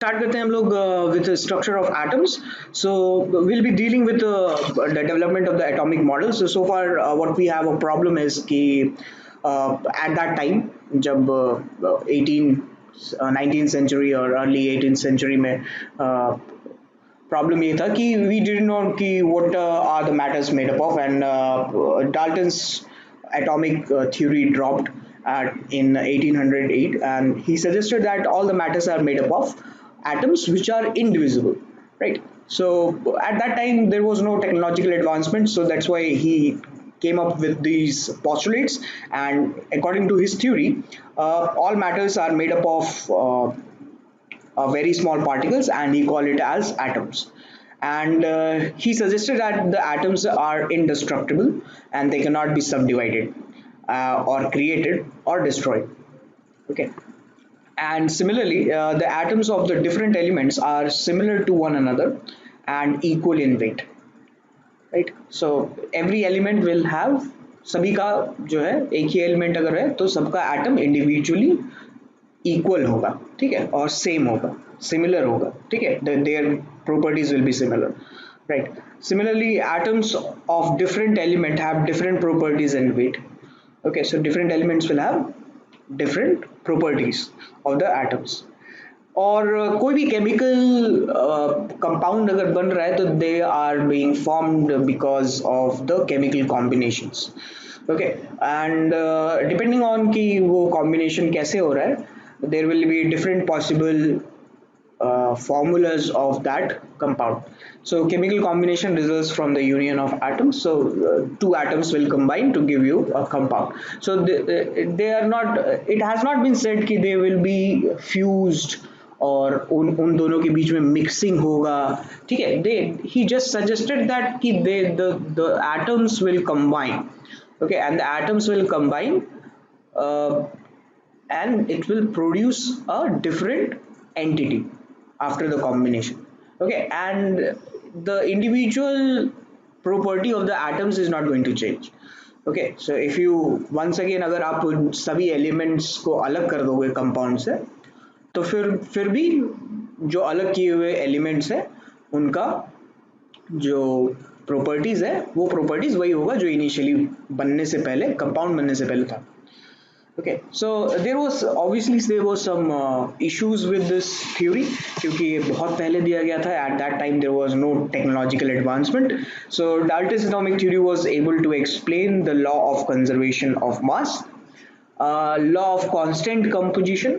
Start करते हैं हम लोग with structure of atoms. So will be dealing with the development of the atomic model. So far what we have a problem is कि at that time जब 18 19th century और early 18th century में problem ये था कि we didn't know कि what are the matters made up of and Dalton's atomic theory dropped in 1808, and he suggested that all the matters are made up of atoms which are indivisible, right? So at that time there was no technological advancement, so that's why he came up with these postulates. And according to his theory, all matters are made up of very small particles, and he called it as atoms. And he suggested that the atoms are indestructible and they cannot be subdivided or created or destroyed. Okay. And similarly, the atoms of the different elements are similar to one another and equal in weight, right? So every element will have, सभी का जो है एक ही element अगर है तो सबका atom individually equal होगा, ठीक है, और सेम होगा, सिमिलर होगा, ठीक है, their properties will be similar, right? Similarly, atoms of different element have different properties and weight. Okay, so different elements will have different properties of the atoms. और कोई भी केमिकल कंपाउंड अगर बन रहा है तो they are being formed because of the chemical combinations. Okay, and depending on कि वो कॉम्बिनेशन कैसे हो रहा है, there will be different possible formulas of that compound. So chemical combination results from the union of atoms. So two atoms will combine to give you a compound. So they are not. It has not been said कि they will be fused और उन दोनों के बीच में mixing होगा, ठीक है. दे he just suggested that कि the atoms will combine, okay, and the atoms will combine uh, and it will produce a different entity after the combination. Okay, and the individual property of the atoms is not going to change. Okay, so if you once again अगर आप उन सभी elements को अलग कर दोगे compound से, तो फिर भी जो अलग किए हुए elements है उनका जो प्रॉपर्टीज है वो प्रॉपर्टीज वही होगा जो इनिशियली बनने से पहले, कंपाउंड बनने से पहले था. Okay, so there was some issues with this theory क्योंकि ये बहुत पहले दिया गया था. At that time there was no technological advancement. So Dalton's atomic theory was able to explain the law of conservation of mass, law of constant composition,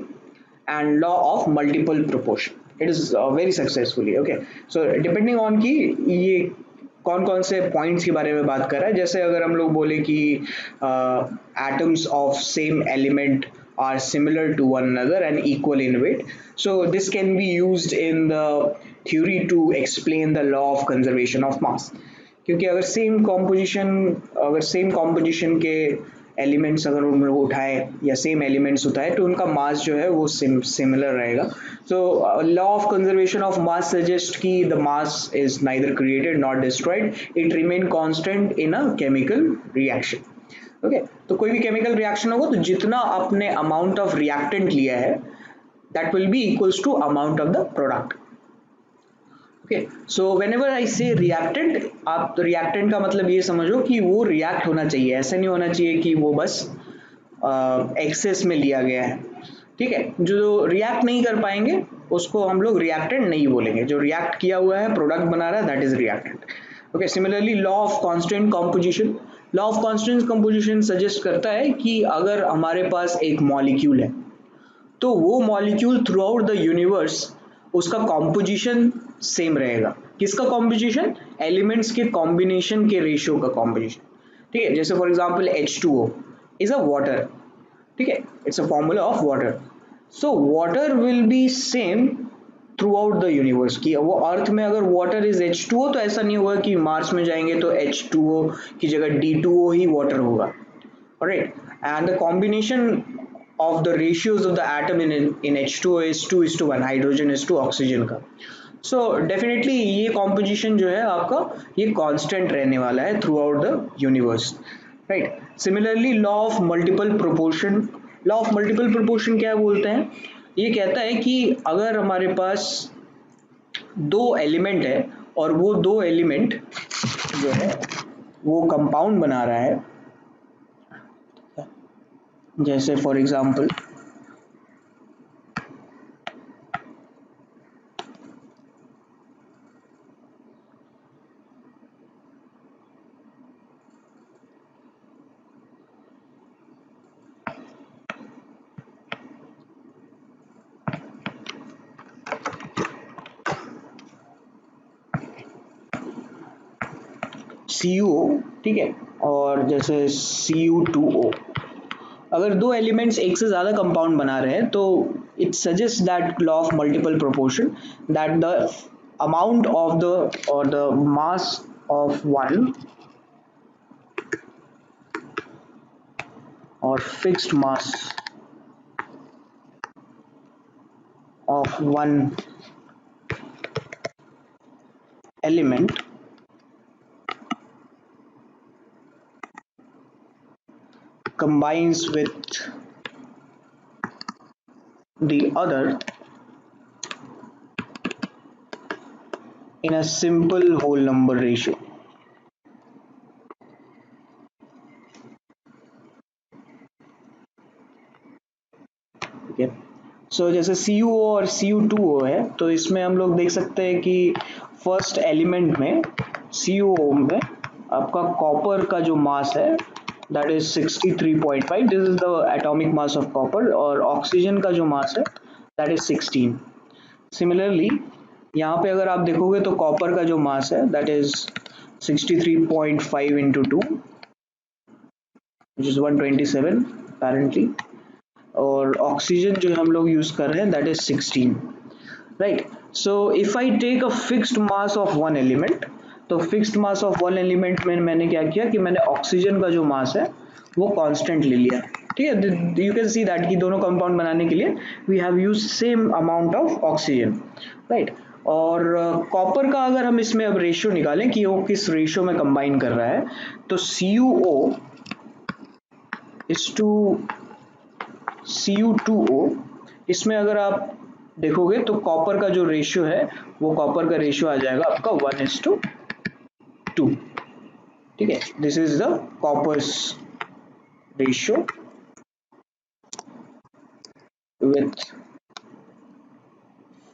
and law of multiple proportion. It is very successfully. Okay, so depending on कि ये कौन कौन से points के बारे में बात कर रहा है. जैसे अगर हम लोग बोले कि atoms of same element are similar to one another and equal in weight, so this can be used in the theory to explain the law of conservation of mass. क्योंकि अगर सेम कॉम्पोजिशन के elements अगर उन लोग उठाए या same elements उठाए तो उनका मास जो है वो सिमिलर रहेगा. So law of conservation of mass suggest कि the mass is neither created not destroyed, it remain constant in a chemical reaction. Okay, तो कोई भी केमिकल रिएक्शन होगा तो जितना आपने अमाउंट ऑफ रिएक्टेंट लिया है that will be equals to amount of the product. Okay, so whenever I say reactant, आप रिएक्टेंट का मतलब ये समझो कि वो रिएक्ट होना चाहिए, ऐसा नहीं होना चाहिए कि वो बस एक्सेस में लिया गया है, ठीक है. जो रिएक्ट नहीं कर पाएंगे उसको हम लोग रिएक्टेंट नहीं बोलेंगे. जो रिएक्ट किया हुआ है, प्रोडक्ट बना रहा है, that is reactant. Okay, similarly law of constant composition. Law of constant composition suggest करता है कि अगर हमारे पास एक मॉलिक्यूल है तो वो molecule through out the universe उसका कॉम्पोजिशन सेम रहेगा. किसका कॉम्पोजिशन? एलिमेंट्स के कॉम्बिनेशन के रेशियो का कॉम्पोजिशन, ठीक है. जैसे for example H2O is a water, ठीक है, it's a formula of water. So water will be same through out the universe. की वो अर्थ में अगर वाटर इज H2O तो ऐसा नहीं होगा कि मार्स में जाएंगे तो H2O की जगह D2O ही वाटर होगा, right. And the combination of the ratios of the atom in H2O is 2:1, hydrogen is to oxygen का. So definitely ये composition जो है आपका ये constant रहने वाला है throughout the universe, right? Similarly law of multiple proportion. law of multiple proportion क्या बोलते हैं ये कहता है कि अगर हमारे पास दो एलिमेंट है और वो दो एलिमेंट जो है वो कंपाउंड बना रहा है, जैसे फॉर एग्जांपल CuO, ठीक है, और जैसे Cu2O, अगर दो एलिमेंट्स एक से ज्यादा कंपाउंड बना रहे हैं तो it suggest that law of multiple proportion, that the amount of the और the mass of one or fixed mass of one element combines with the other in a simple whole number ratio. ठीक है, सो जैसे CuO और Cu2O है, तो इसमें हम लोग देख सकते हैं कि फर्स्ट एलिमेंट में CuO में आपका कॉपर का जो मास है that is 63.5, this is the atomic mass of copper, और ऑक्सीजन का जो मास है दैट इज 16. सिमिलरली यहाँ पे अगर आप देखोगे तो कॉपर का जो मास है that is 63.5 into 2 which is 127 apparently, और ऑक्सीजन जो हम लोग यूज कर रहे हैं that is 16, right. So if I take a fixed mass of one element, तो fixed mass of one element में मैंने क्या किया कि मैंने ऑक्सीजन का जो मास है वो कांस्टेंट ले लिया, ठीक है. यू कैन सी दैट कि दोनों कंपाउंड बनाने के लिए we have use same amount of oxygen, right. और कॉपर का अगर हम इसमें अब रेशियो निकालें कि वो किस रेशियो में कंबाइन कर रहा है, तो CuO इज टू Cu2O, इसमें अगर आप देखोगे तो कॉपर का जो रेशियो है वो कॉपर का रेशियो आ जाएगा आपका 1:2, ठीक है. This is the copper's ratio with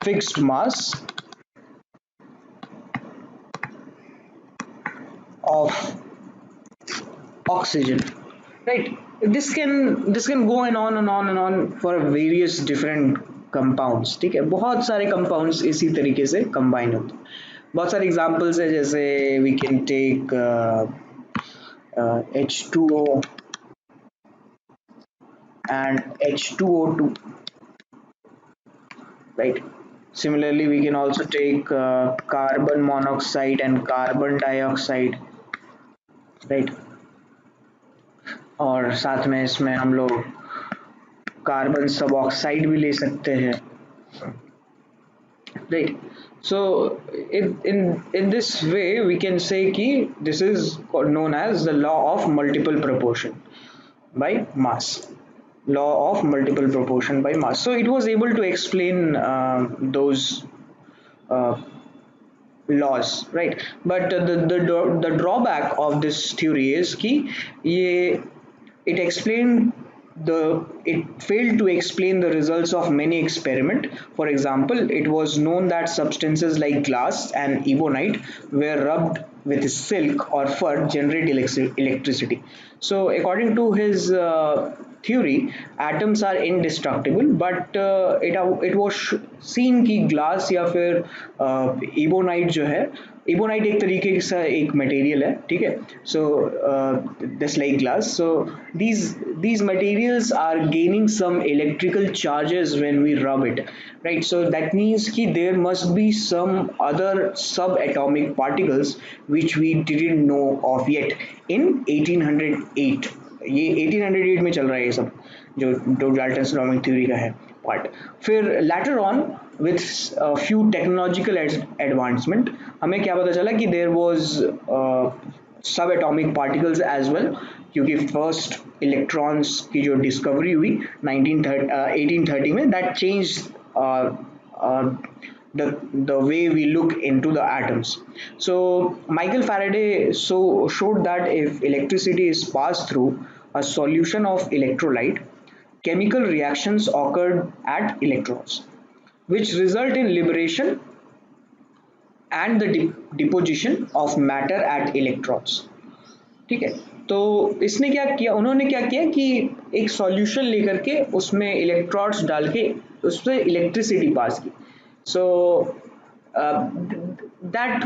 fixed mass of oxygen, right. This can go and on for various different compounds, ठीक है. बहुत सारे compounds इसी तरीके से combine होते हैं. बहुत सारे examples है, जैसे we can take H2O and H2O2, right. Similarly we can also take carbon monoxide and carbon dioxide, right. और साथ में इसमें हम लोग कार्बन सब ऑक्साइड भी ले सकते हैं, right. So in this way we can say कि this is known as the law of multiple proportion by mass, law of multiple proportion by mass. So it was able to explain those uh, laws, right. But the drawback of this theory is कि ये it failed to explain the results of many experiment. For example, it was known that substances like glass and ebonite were rubbed with silk or fur generate electricity. So according to his theory, atoms are indestructible, but it was seen कि glass या फिर ebonite जो है, ebonite एक तरीके का एक material है, ठीक है. So just like glass, so these materials are gaining some electrical charges when we rub it, right. So that means कि there must be some other subatomic particles which we didn't know of yet in 1808. ये 1808 में चल रहा है ये सब, जो Dalton atomic theory का है पार्ट. फिर later on with a few technological advancement हमें क्या पता चला कि there was subatomic particles as well क्योंकि फर्स्ट इलेक्ट्रॉन्स की जो डिस्कवरी हुई 1830 में, that change the way we look into the atoms. So Michael Faraday showed that if electricity is passed through a solution of electrolyte, chemical reactions occurred at electrons, which result in liberation and the deposition of matter at electrons. ठीक है, तो इसने क्या किया, उन्होंने क्या किया कि एक सॉल्यूशन लेकर के उसमें इलेक्ट्रोड्स डाल के उससे इलेक्ट्रिसिटी पास की. So that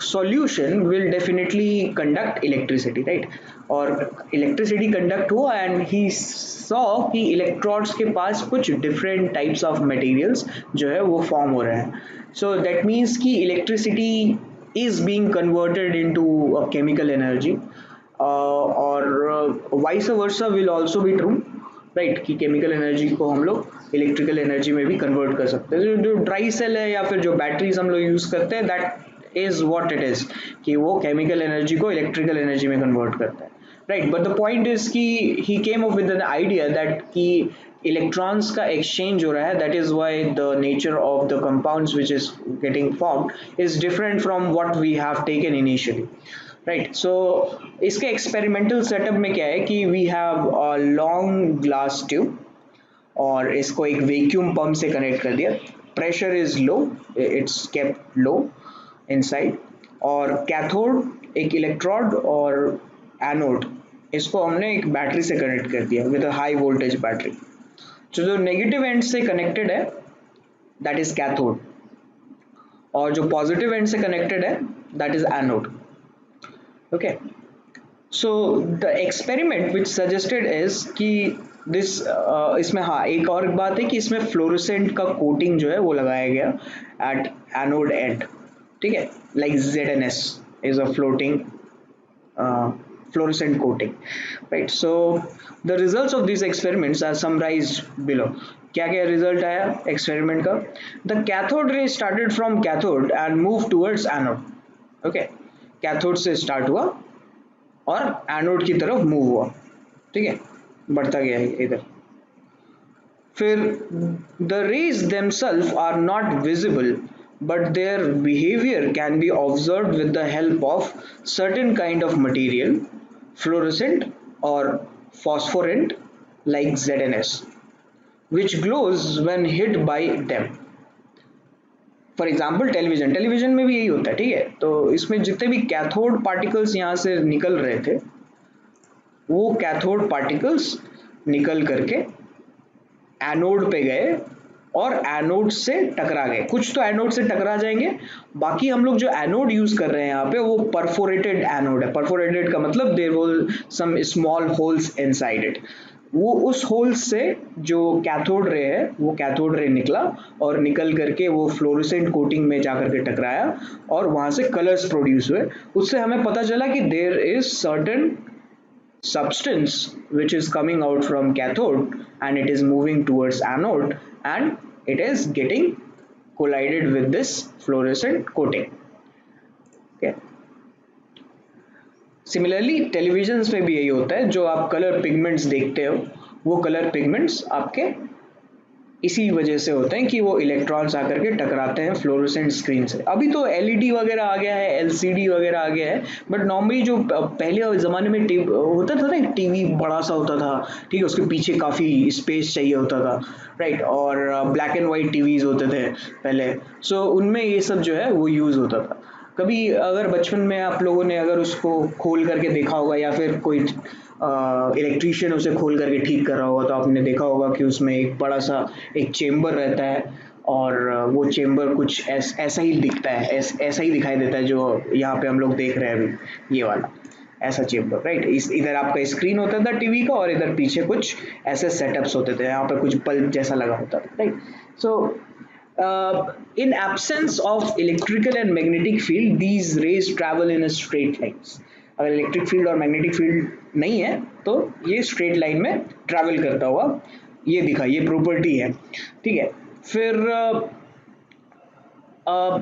solution will definitely conduct electricity, right? और इलेक्ट्रिसिटी कंडक्ट हुआ एंड ही सॉ कि इलेक्ट्रोड्स के पास कुछ डिफरेंट टाइप्स ऑफ मटेरियल्स जो है वो फॉर्म हो रहे हैं. सो दैट मीन्स कि electricity is being converted into chemical energy, और vice versa will also be true, right, कि केमिकल एनर्जी को हम लोग इलेक्ट्रिकल एनर्जी में भी कन्वर्ट कर सकते हैं. जो ड्राई सेल है या फिर जो बैटरीज हम लोग यूज करते हैं, that is what it is, कि वो केमिकल एनर्जी को इलेक्ट्रिकल एनर्जी में कन्वर्ट करता है, right. But the point is कि he came up with an idea that कि इलेक्ट्रॉन्स का एक्सचेंज हो रहा है, that is why the nature of the compounds which is getting formed is different from what we have taken initially, right. So इसके experimental setup में क्या है कि we have a long glass tube और इसको एक वैक्यूम पंप से connect कर दिया. Pressure is low, it's kept low inside, और कैथोड एक इलेक्ट्रोड और एनोड इसको हमने एक बैटरी से कनेक्ट कर दिया with a high voltage battery. तो जो नेगेटिव एंड से कनेक्टेड है दैट इज कैथोड, और जो पॉजिटिव एंड से कनेक्टेड है that is anode. Okay, so the experiment which suggested is कि this इसमें हाँ एक और बात है कि इसमें फ्लोरोसेंट का कोटिंग जो है वो लगाया गया at anode end, ठीक है, like ZNS is a floating fluorescent coating, right. So the results of these experiments are summarized below. क्या क्या रिजल्ट आया एक्सपेरिमेंट का? The cathode ray started from cathode and moved towards anode. Okay, cathode से start हुआ और anode की तरफ move हुआ, ठीक है, बढ़ता गया इधर. फिर the rays themselves are not visible but their behaviour can be observed with the help of certain kind of material, fluorescent और phosphorescent like ZNS, which glows when hit by them. For example television में भी यही होता है, ठीक है. तो इसमें जितने भी कैथोड पार्टिकल्स यहाँ से निकल रहे थे, वो कैथोड पार्टिकल्स निकल करके एनोड पे गए और एनोड से टकरा गए. कुछ तो एनोड से टकरा जाएंगे, बाकी हम लोग जो एनोड यूज कर रहे हैं यहाँ पे वो परफोरेटेड एनोड है. परफोरेटेड का मतलब there was some small holes inside it. वो उस होल से जो कैथोड रे है वो कैथोड रे निकला और निकल करके वो फ्लोरोसेंट कोटिंग में जाकर के टकराया और वहां से कलर्स प्रोड्यूस हुए. उससे हमें पता चला कि there is certain substance which is coming out from cathode and it is moving towards anode and it is getting collided with this fluorescent coating. Okay, similarly television पे भी यही होता है. जो आप कलर पिगमेंट्स देखते हो वो कलर पिगमेंट्स आपके इसी वजह से होते हैं कि वो इलेक्ट्रॉन्स आकर के टकराते हैं फ्लोरोसेंट स्क्रीन से. अभी तो एलईडी वगैरह आ गया है, एलसीडी वगैरह आ गया है, बट नॉर्मली जो पहले ज़माने में होता था ना, टीवी बड़ा सा होता था, ठीक है, उसके पीछे काफ़ी स्पेस चाहिए होता था, राइट, और ब्लैक एंड वाइट टीवीज़ होते थे पहले. सो उनमें ये सब जो है वो यूज़ होता था. कभी अगर बचपन में आप लोगों ने अगर उसको खोल करके देखा होगा या फिर कोई इलेक्ट्रीशियन उसे खोल करके ठीक कर रहा होगा तो आपने देखा होगा कि उसमें एक बड़ा सा एक चेम्बर रहता है और वो चेम्बर कुछ ऐसा ही दिखता है, ऐसा ही दिखाई देता है जो यहाँ पे हम लोग देख रहे हैं अभी, ये वाला ऐसा चेम्बर, राइट. इधर आपका स्क्रीन होता था टीवी का और इधर पीछे कुछ ऐसे सेटअप्स होते थे, यहाँ पे कुछ बल्ब जैसा लगा होता था, right. So in absence of electrical and magnetic field these rays travel in a straight lines. अगर इलेक्ट्रिक फील्ड और मैग्नेटिक फील्ड नहीं है तो ये स्ट्रेट लाइन में ट्रैवल करता हुआ ये दिखा, ये प्रॉपर्टी है, ठीक है. फिर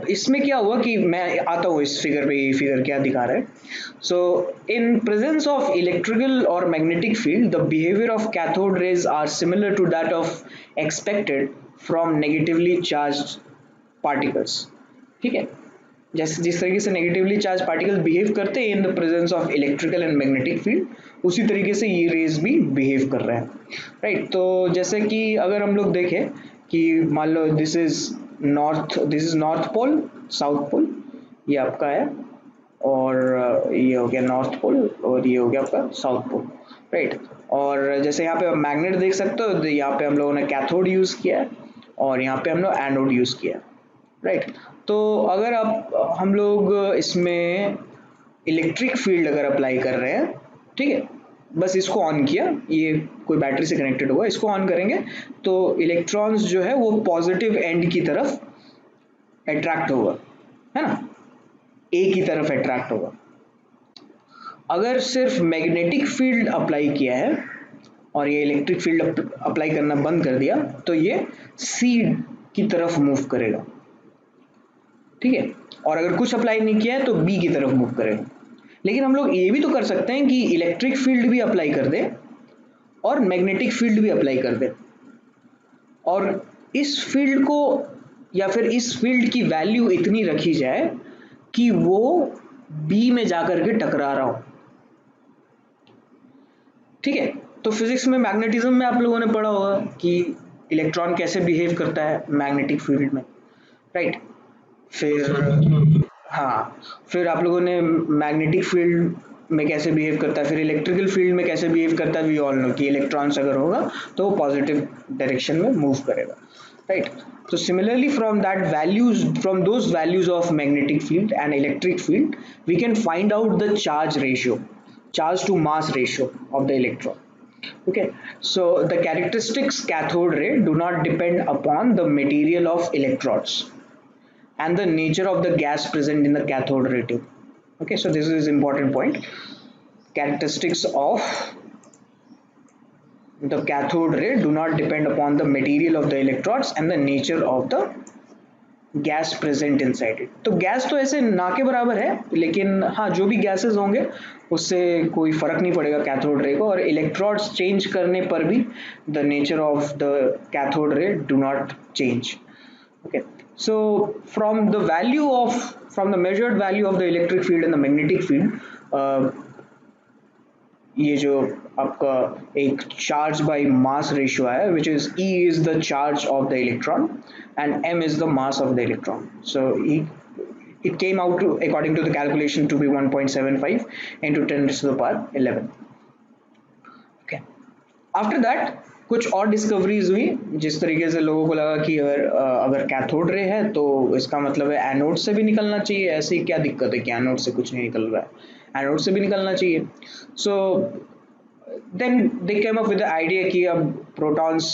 इसमें क्या हुआ कि मैं आता हूँ इस फिगर पे, ये फिगर क्या दिखा रहा है. So in presence of electrical और magnetic field the behaviour of cathode rays are similar to that of expected from negatively charge particles. ठीक है, जैसे जिस तरीके से नेगेटिवली चार्ज पार्टिकल बिहेव करते हैं in the presence of electrical and magnetic field, उसी तरीके से ये रेज भी बिहेव कर रहे हैं. राइट, तो जैसे कि अगर हम लोग देखें कि मान लो this is north pole, south pole, ये आपका है, और ये हो गया नॉर्थ पोल, और ये हो गया आपका साउथ पोल. राइट, और जैसे यहाँ पे आप मैग्नेट देख सकते हो, यहाँ पे हम लोगों ने कैथोड यूज किया है और यहाँ पे हम लोग एनोड यूज किया है. राइट, तो अगर आप हम लोग इसमें इलेक्ट्रिक फील्ड अगर अप्लाई कर रहे हैं, ठीक है, बस इसको ऑन किया, ये कोई बैटरी से कनेक्टेड हुआ, इसको ऑन करेंगे तो इलेक्ट्रॉन्स जो है वो पॉजिटिव एंड की तरफ अट्रैक्ट होगा, है ना, ए की तरफ अट्रैक्ट होगा. अगर सिर्फ मैग्नेटिक फील्ड अप्लाई किया है और ये इलेक्ट्रिक फील्ड अप्लाई करना बंद कर दिया तो ये सी की तरफ मूव करेगा. ठीक है, और अगर कुछ अप्लाई नहीं किया है तो बी की तरफ मूव करेगा. लेकिन हम लोग ये भी तो कर सकते हैं कि इलेक्ट्रिक फील्ड भी अप्लाई कर दें और मैग्नेटिक फील्ड भी अप्लाई कर दें, और इस फील्ड को या फिर इस फील्ड की वैल्यू इतनी रखी जाए कि वो बी में जाकर के टकरा रहा हो. ठीक है, तो फिजिक्स में मैग्नेटिज्म में आप लोगों ने पढ़ा होगा कि इलेक्ट्रॉन कैसे बिहेव करता है मैग्नेटिक फील्ड में. राइट, फिर हाँ, फिर आप लोगों ने मैग्नेटिक फील्ड में कैसे बिहेव करता है, फिर इलेक्ट्रिकल फील्ड में कैसे बिहेव करता है, वी ऑल नो कि इलेक्ट्रॉन्स अगर होगा तो वो पॉजिटिव डायरेक्शन में मूव करेगा. Right, so similarly from those values of magnetic field and electric field we can find out the charge to mass ratio of the electron. Okay, so the characteristics cathode ray do not depend upon the material of electrodes and the nature of the gas present in the cathode ray tube. Okay, so this is important point. Characteristics of the cathode ray do not depend upon the material of the electrodes and the nature of the gas present inside it. तो gas तो ऐसे ना के बराबर है, लेकिन हाँ जो भी गैसेस होंगे उससे कोई फर्क नहीं पड़ेगा कैथोड रे को, और इलेक्ट्रोड्स चेंज करने पर भी the nature of the cathode ray do not change. Okay, so from the measured value of the electric field and the magnetic field, ये जो आपका एक चार्ज बाय मास रेशियो है which is E is the charge of the electron and M is the mass of the electron. So it came out to, according to the calculation, to be 1.75 into 10 raised to the power 11. Okay, after that कुछ और discoveries हुई, जिस तरीके से लोगों को लगा कि अगर कैथोड रे है तो इसका मतलब है एनोड से भी निकलना चाहिए. ऐसी क्या दिक्कत है कि एनोड से कुछ नहीं निकल रहा है, एनोड से भी निकलना चाहिए. So then they came up with the idea कि अब प्रोटॉन्स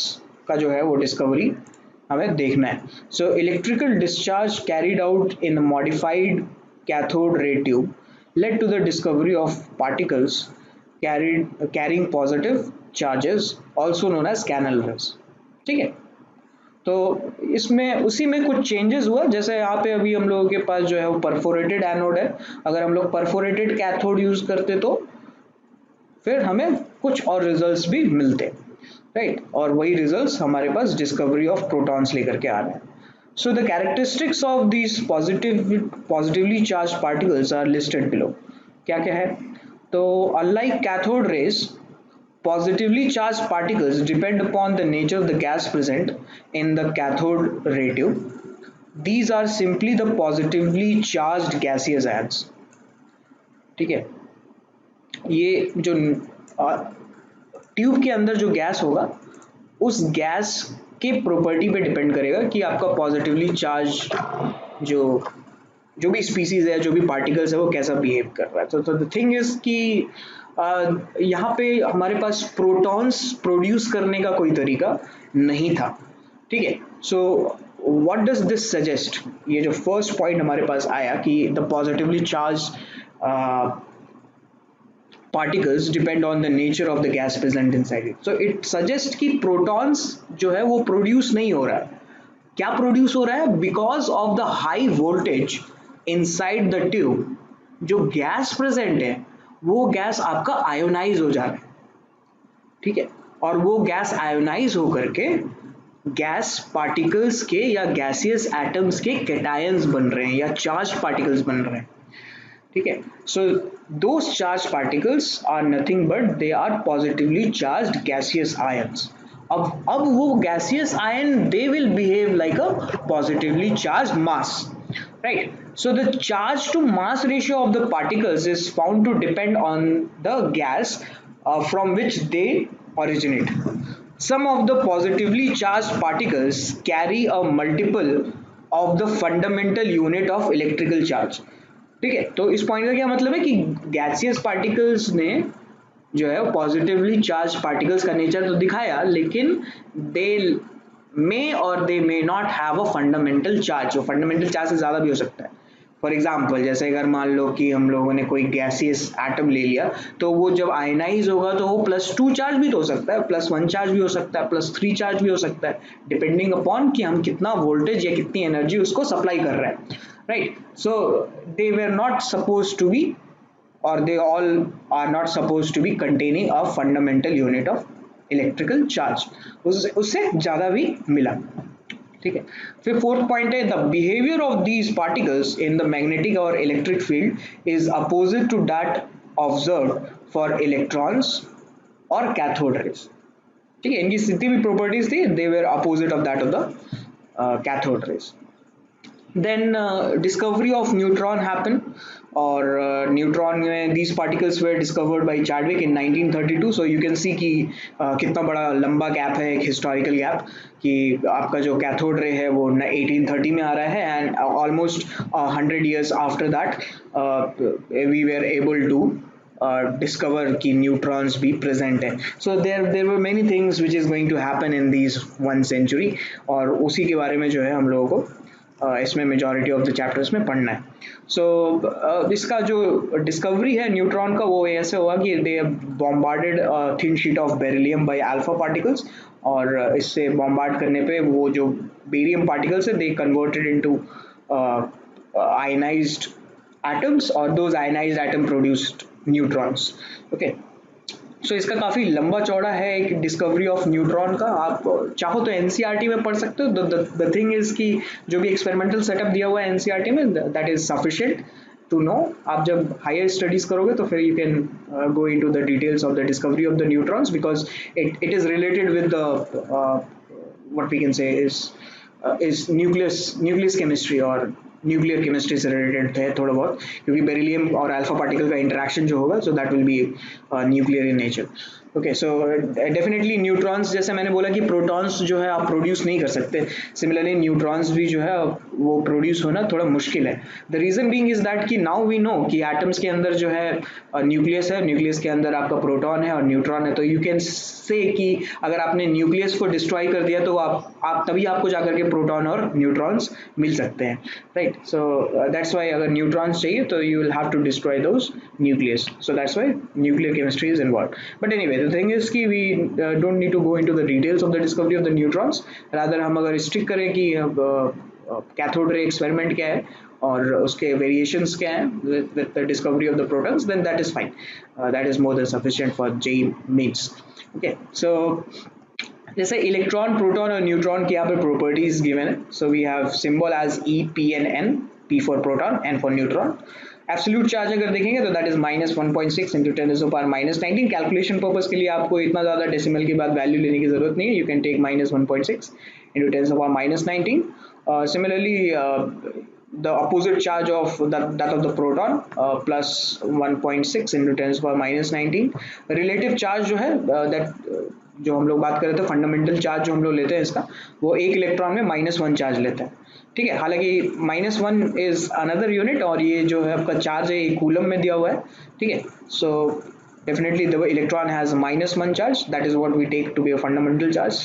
का जो है वो डिस्कवरी हमें देखना है. So electrical discharge carried out in modified cathode ray tube led to the discovery of particles carrying positive charges also known as canal rays. ठीक है, तो इसमें उसी में कुछ चेंजेस हुआ. जैसे यहाँ पे अभी हम लोगों के पास जो है वो परफोरेटेड एनोड है, अगर हम लोग परफोरेटेड कैथोड यूज करते तो फिर हमें कुछ और रिजल्ट्स भी मिलते. राइट, और वही रिजल्ट्स हमारे पास डिस्कवरी ऑफ प्रोटॉन्स लेकर के आ रहे हैं. So the characteristics of these positively charged particles are listed below. क्या क्या है? तो unlike cathode rays, positively charged particles depend upon the nature of the gas present in the cathode ray tube. These are simply the positively charged gaseous ions. ठीक है, ये जो tube के अंदर जो गैस होगा उस गैस के प्रॉपर्टी पे डिपेंड करेगा कि आपका पॉजिटिवली चार्ज जो भी स्पीसीज है, जो भी पार्टिकल्स है, वो कैसा बिहेव कर रहा है. तो द थिंग इज कि यहाँ पे हमारे पास प्रोटॉन्स प्रोड्यूस करने का कोई तरीका नहीं था. ठीक है, so what does this suggest, ये जो फर्स्ट पॉइंट हमारे पास आया कि the positively charge particles depend on the nature of the gas present inside it. So it suggests कि protons जो है वो produce नहीं हो रहा है, क्या प्रोड्यूस हो रहा है? Because of the high voltage inside the tube, जो गैस प्रेजेंट है वो गैस आपका आयोनाइज हो जा रहा है, ठीक है, और वो गैस आयोनाइज होकर के गैस पार्टिकल्स के या गैसियस एटम्स के कैटायंस बन रहे हैं या चार्ज पार्टिकल्स बन रहे हैं, ठीक है. So those charge particles are nothing but they are positively charged gaseous ions. अब वो gaseous ion they will behave like a positively charge mass, right? So the charge to mass ratio of the particles is found to depend on the gas from which they originate. Some of the positively charged particles carry a multiple of the fundamental unit of electrical charge. ठीक है, तो इस point का क्या मतलब है कि gaseous particles ने जो है पॉजिटिवली चार्ज पार्टिकल्स का नेचर तो दिखाया, लेकिन दे मे और they may not have a fundamental charge, जो फंडामेंटल चार्ज से ज़्यादा भी हो सकता है. फॉर एग्जाम्पल, जैसे अगर मान लो कि हम लोगों ने कोई गैसियस एटम ले लिया, तो वो जब आयनाइज होगा तो वो +2 चार्ज भी तो हो सकता है, +1 चार्ज भी हो सकता है, +3 चार्ज भी हो सकता है, डिपेंडिंग अपॉन कि हम कितना वोल्टेज या कितनी एनर्जी उसको सप्लाई कर रहे हैं, right? So they were not suppose to be or they all are not supposed to be containing a fundamental unit of electrical charge. उससे ज़्यादा भी मिला, ठीक है. फिर फोर्थ पॉइंट है, the behaviour of these particles in the magnetic और electric field is opposite to that observe for electrons और कैथोड रेज, ठीक है. इनकी जितनी भी प्रॉपर्टीज थी they were opposite of that of the cathode rays. Then discovery of neutron happened, और neutron में these particles were discovered by Chadwick in 1932. so you can see कि कितना बड़ा लंबा गैप है, एक हिस्टोरिकल गैप, कि आपका जो कैथोड रे है वो 1830 में आ रहा है, and almost 100 years after that we were able to discover कि न्यूट्रॉन्स भी प्रेजेंट है. So there were many things which is going to happen in these 1 century, और उसी के बारे में जो है हम लोगों को इसमें मेजॉरिटी ऑफ द चैप्टर्स में पढ़ना है. सो इसका जो डिस्कवरी है न्यूट्रॉन का वो ऐसे हुआ कि they bombarded thin sheet of beryllium by alpha particles, और इससे बॉम्बार्ड करने पे वो जो बेरियम पार्टिकल्स है they converted into ionised atoms, और those ionized atom produced neutrons. Okay, सो इसका काफ़ी लंबा चौड़ा है एक डिस्कवरी ऑफ न्यूट्रॉन का. आप चाहो तो एनसीईआरटी में पढ़ सकते हो. द थिंग इज कि जो भी एक्सपेरिमेंटल सेटअप दिया हुआ है एनसीईआरटी में, that is sufficient to know. आप जब हायर स्टडीज करोगे तो फिर you can go into the details of the discovery of the neutrons, because it is related with the what we can say is nucleus chemistry और nuclear chemistry से related है थोड़ा बहुत, क्योंकि बेरिलियम और अल्फा पार्टिकल का interaction जो होगा, so that will B nuclear in nature. Okay, so definitely neutrons, जैसे मैंने बोला कि प्रोटॉन्स जो है आप प्रोड्यूस नहीं कर सकते, सिमिलरली न्यूट्रॉन्स भी जो है वो प्रोड्यूस होना थोड़ा मुश्किल है. The reason being is that कि नाउ वी नो कि एटम्स के अंदर जो है न्यूक्लियस है, न्यूक्लियस के अंदर आपका प्रोटॉन है और न्यूट्रॉन है, तो यू कैन से कि अगर आपने न्यूक्लियस को डिस्ट्रॉय कर दिया तो आप तभी आपको जाकर के प्रोटॉन और न्यूट्रॉन्स मिल सकते हैं, राइट? सो दैट्स वाई अगर न्यूट्रॉन्स चाहिए तो you will have to destroy those nucleus, so that's why nuclear chemistry is involve. But anyway, the thing is कि we don't need to go into the details of the discovery of the neutrons. Rather हम अगर stick करें कि cathode ray experiment क्या है और उसके variations क्या हैं with the discovery of the protons, then that is fine. That is more than sufficient for JEE Mains. Okay, so जैसे इलेक्ट्रॉन, प्रोटॉन और न्यूट्रॉन की यहाँ पे प्रॉपर्टीज गिवन है. So we have symbol as E, P and N. P for proton, N for neutron. Absolute charge अगर देखेंगे तो that is -1.6 into 10⁻⁻19. Calculation purpose के लिए आपको इतना ज़्यादा डेसिमल के बाद वैल्यू लेने की जरूरत नहीं है. You can take -1.6 into 10⁻⁻19. Similarly, the opposite charge of that of the proton plus 1.6 into 10⁻⁻19. Relative charge जो है that जो हम लोग बात कर रहे थे, फंडामेंटल चार्ज जो हम लोग लेते हैं इसका, वो एक इलेक्ट्रॉन में -1 चार्ज लेता है, ठीक है. हालांकि -1 इज अनदर यूनिट, और ये जो है आपका चार्ज है ये कूलम में दिया हुआ है, ठीक है. सो definitely the electron has -1 charge, that is what we take to be a fundamental charge.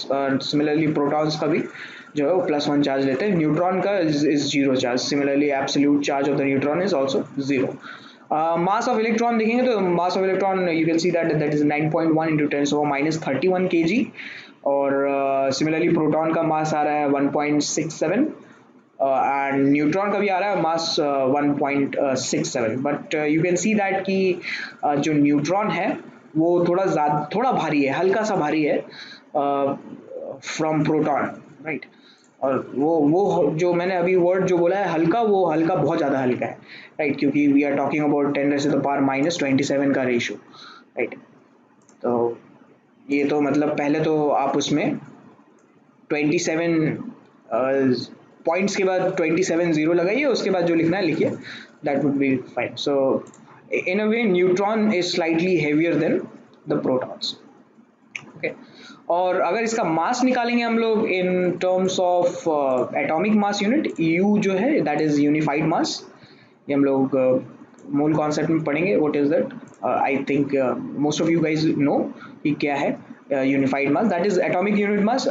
Similarly protons का भी जो है वो +1 चार्ज लेते हैं. न्यूट्रॉन का is 0 charge. Similarly absolute charge of the neutron is also 0. Mass of electron देखेंगे तो मास of electron you can see that is 9.1 into 10⁻31 kg. और सिमिलरली प्रोटॉन का मास आ रहा है 1.67 एंड न्यूट्रॉन का भी आ रहा है मास 1.67 but you can see that कि जो न्यूट्रॉन है वो थोड़ा भारी है, हल्का सा भारी है फ्रॉम प्रोटॉन, राइट। और वो जो मैंने अभी वर्ड जो बोला है हल्का, वो हल्का बहुत ज़्यादा हल्का है, राइट, क्योंकि वी आर टॉकिंग अबाउट 10⁻⁻27 का रेशियो, राइट। तो ये तो मतलब पहले तो आप उसमें 27 पॉइंट्स के बाद 27 जीरो लगाइए, उसके बाद जो लिखना है लिखिए, that would be fine. So in a way neutron is slightly heavier than the protons, okay. और अगर इसका मास निकालेंगे हम लोग in terms of atomic mass unit, you जो है दैट इज यूनिफाइड मास, ये हम लोग मूल कॉन्सेप्ट में पढ़ेंगे। What is that? I think most of you guys know कि क्या है unified mass, that is atomic unit mass,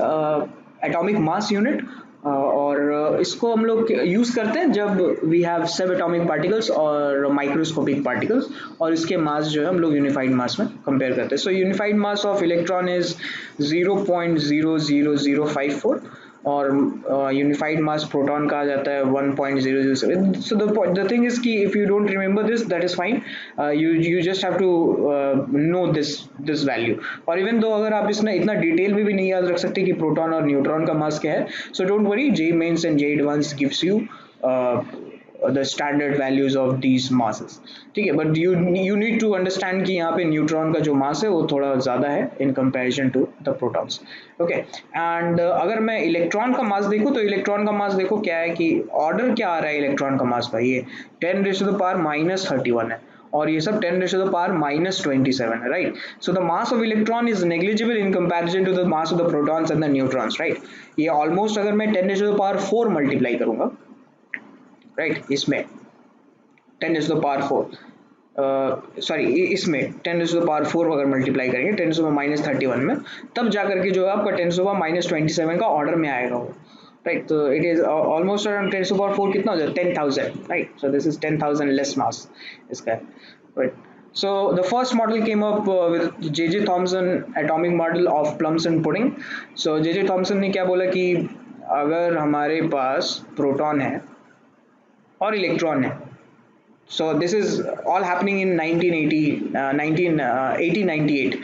atomic mass unit. और इसको हम लोग यूज करते हैं जब we have subatomic particles और माइक्रोस्कोपिक पार्टिकल्स, और इसके मास जो है हम लोग यूनिफाइड मास में कंपेयर करते हैं। So unified mass of electron is 0.00054 और यूनिफाइड मास प्रोटॉन का आ जाता है 1.007। सो द थिंग इज कि if you don't remember this, that is fine, you just have to know this value. और इवन दो अगर आप इसमें इतना डिटेल में भी नहीं याद रख सकते कि प्रोटॉन और न्यूट्रॉन का मास क्या है, so don't worry, JEE Mains and JEE Advanced gives you the standard values of these masses, ठीक है। But you need to understand कि यहाँ पे न्यूट्रॉन का जो मास है वो थोड़ा ज़्यादा है in comparison to the protons, okay. And अगर मैं इलेक्ट्रॉन का मास देखूँ तो इलेक्ट्रॉन का मास देखो क्या है कि ऑर्डर क्या आ रहा है इलेक्ट्रॉन का मास भाई, ये 10⁻⁻31 है और ये सब 10⁻⁻27 है, right. So the mass of electron is negligible in comparison to the mass of the protons and the neutrons, right. ये ऑलमोस्ट अगर मैं 10⁻⁴ मल्टीप्लाई करूंगा, राइट, इसमें 10⁻⁴ सॉरी इसमें 10⁻⁴ अगर मल्टीप्लाई करेंगे 10⁻⁻31 में, तब जा करके जो है आपका 10⁻⁻27 का ऑर्डर में आएगा वो, राइट। तो इट इज ऑलमोस्ट अराउंड 10⁻⁴ कितना हो जाए 10,000, right. So this is 10,000 less मास इसका, right. So the first model came up with J.J. Thomson atomic model of plums and pudding. So J.J. Thomson ने क्या बोला कि अगर हमारे पास प्रोटॉन है और इलेक्ट्रॉन है, so this is all happening in 1898,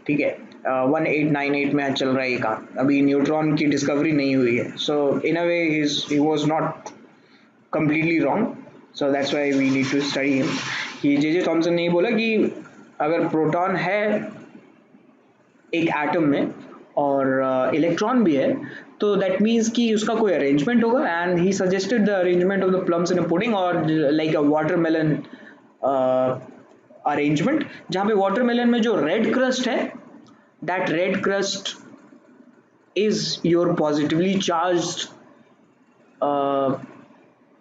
ठीक है, 1898 में चल रहा है ये काम, अभी न्यूट्रॉन की डिस्कवरी नहीं हुई है। So in a way he was not completely wrong, so that's why we need to study him। कि जे थॉमसन ने बोला कि अगर प्रोटॉन है एक एटम में और इलेक्ट्रॉन भी है, तो दैट मीन्स कि उसका कोई अरेंजमेंट होगा, and he suggested the arrangement of the plums in a pudding और लाइक अ वाटरमेलन अरेंजमेंट, जहाँ पे वाटरमेलन में जो रेड क्रस्ट है, that red crust is your positively charged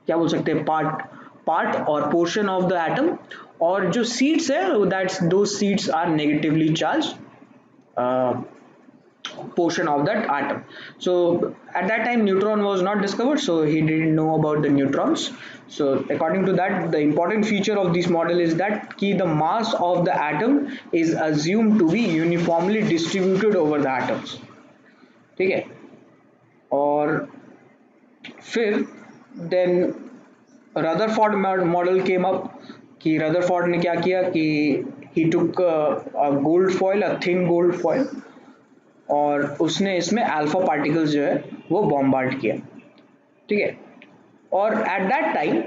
क्या बोल सकते हैं पार्ट और पोर्शन ऑफ द एटम, और जो सीड्स है that's though seeds are negatively charge portion of that atom. So at that time neutron was not discovered, so he didn't know about the neutrons. So according to that, the important feature of this model is that the mass of the atom is assumed to be uniformly distributed over the atoms, ठीक है। और फिर then Rutherford model came up, कि Rutherford ने क्या किया कि he took a gold foil, a thin gold foil, और उसने इसमें अल्फा पार्टिकल्स जो है वो बॉम्बार्ड किया, ठीक है। और eight that time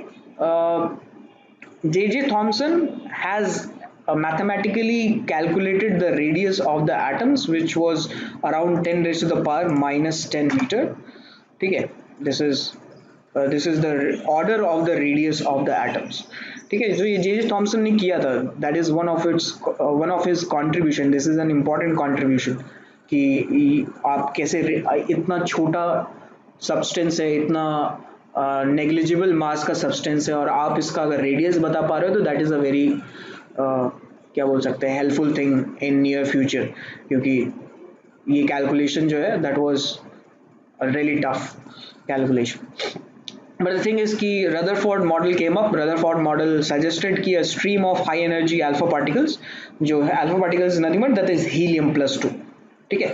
J Thomson has mathematically calculated the radius of the atoms which was around 10⁻⁻10 meter, ठीक है। This is the order of the radius of the atoms, ठीक है। जो ये जे थॉमसन ने किया था, that is one of his contribution, this is an important contribution, कि आप कैसे इतना छोटा सब्सटेंस है, इतना नेग्लिजिबल मास का सब्सटेंस है, और आप इसका अगर रेडियस बता पा रहे हो तो दैट इज़ अ वेरी क्या बोल सकते हैं helpful thing in near future, क्योंकि ये कैलकुलेशन जो है that was really tough calculation. But the thing is कि Rutherford model came up. Rutherford model suggested कि a stream of high energy alpha particles, जो है alpha particles nothing but that is helium plus 2, ठीक है।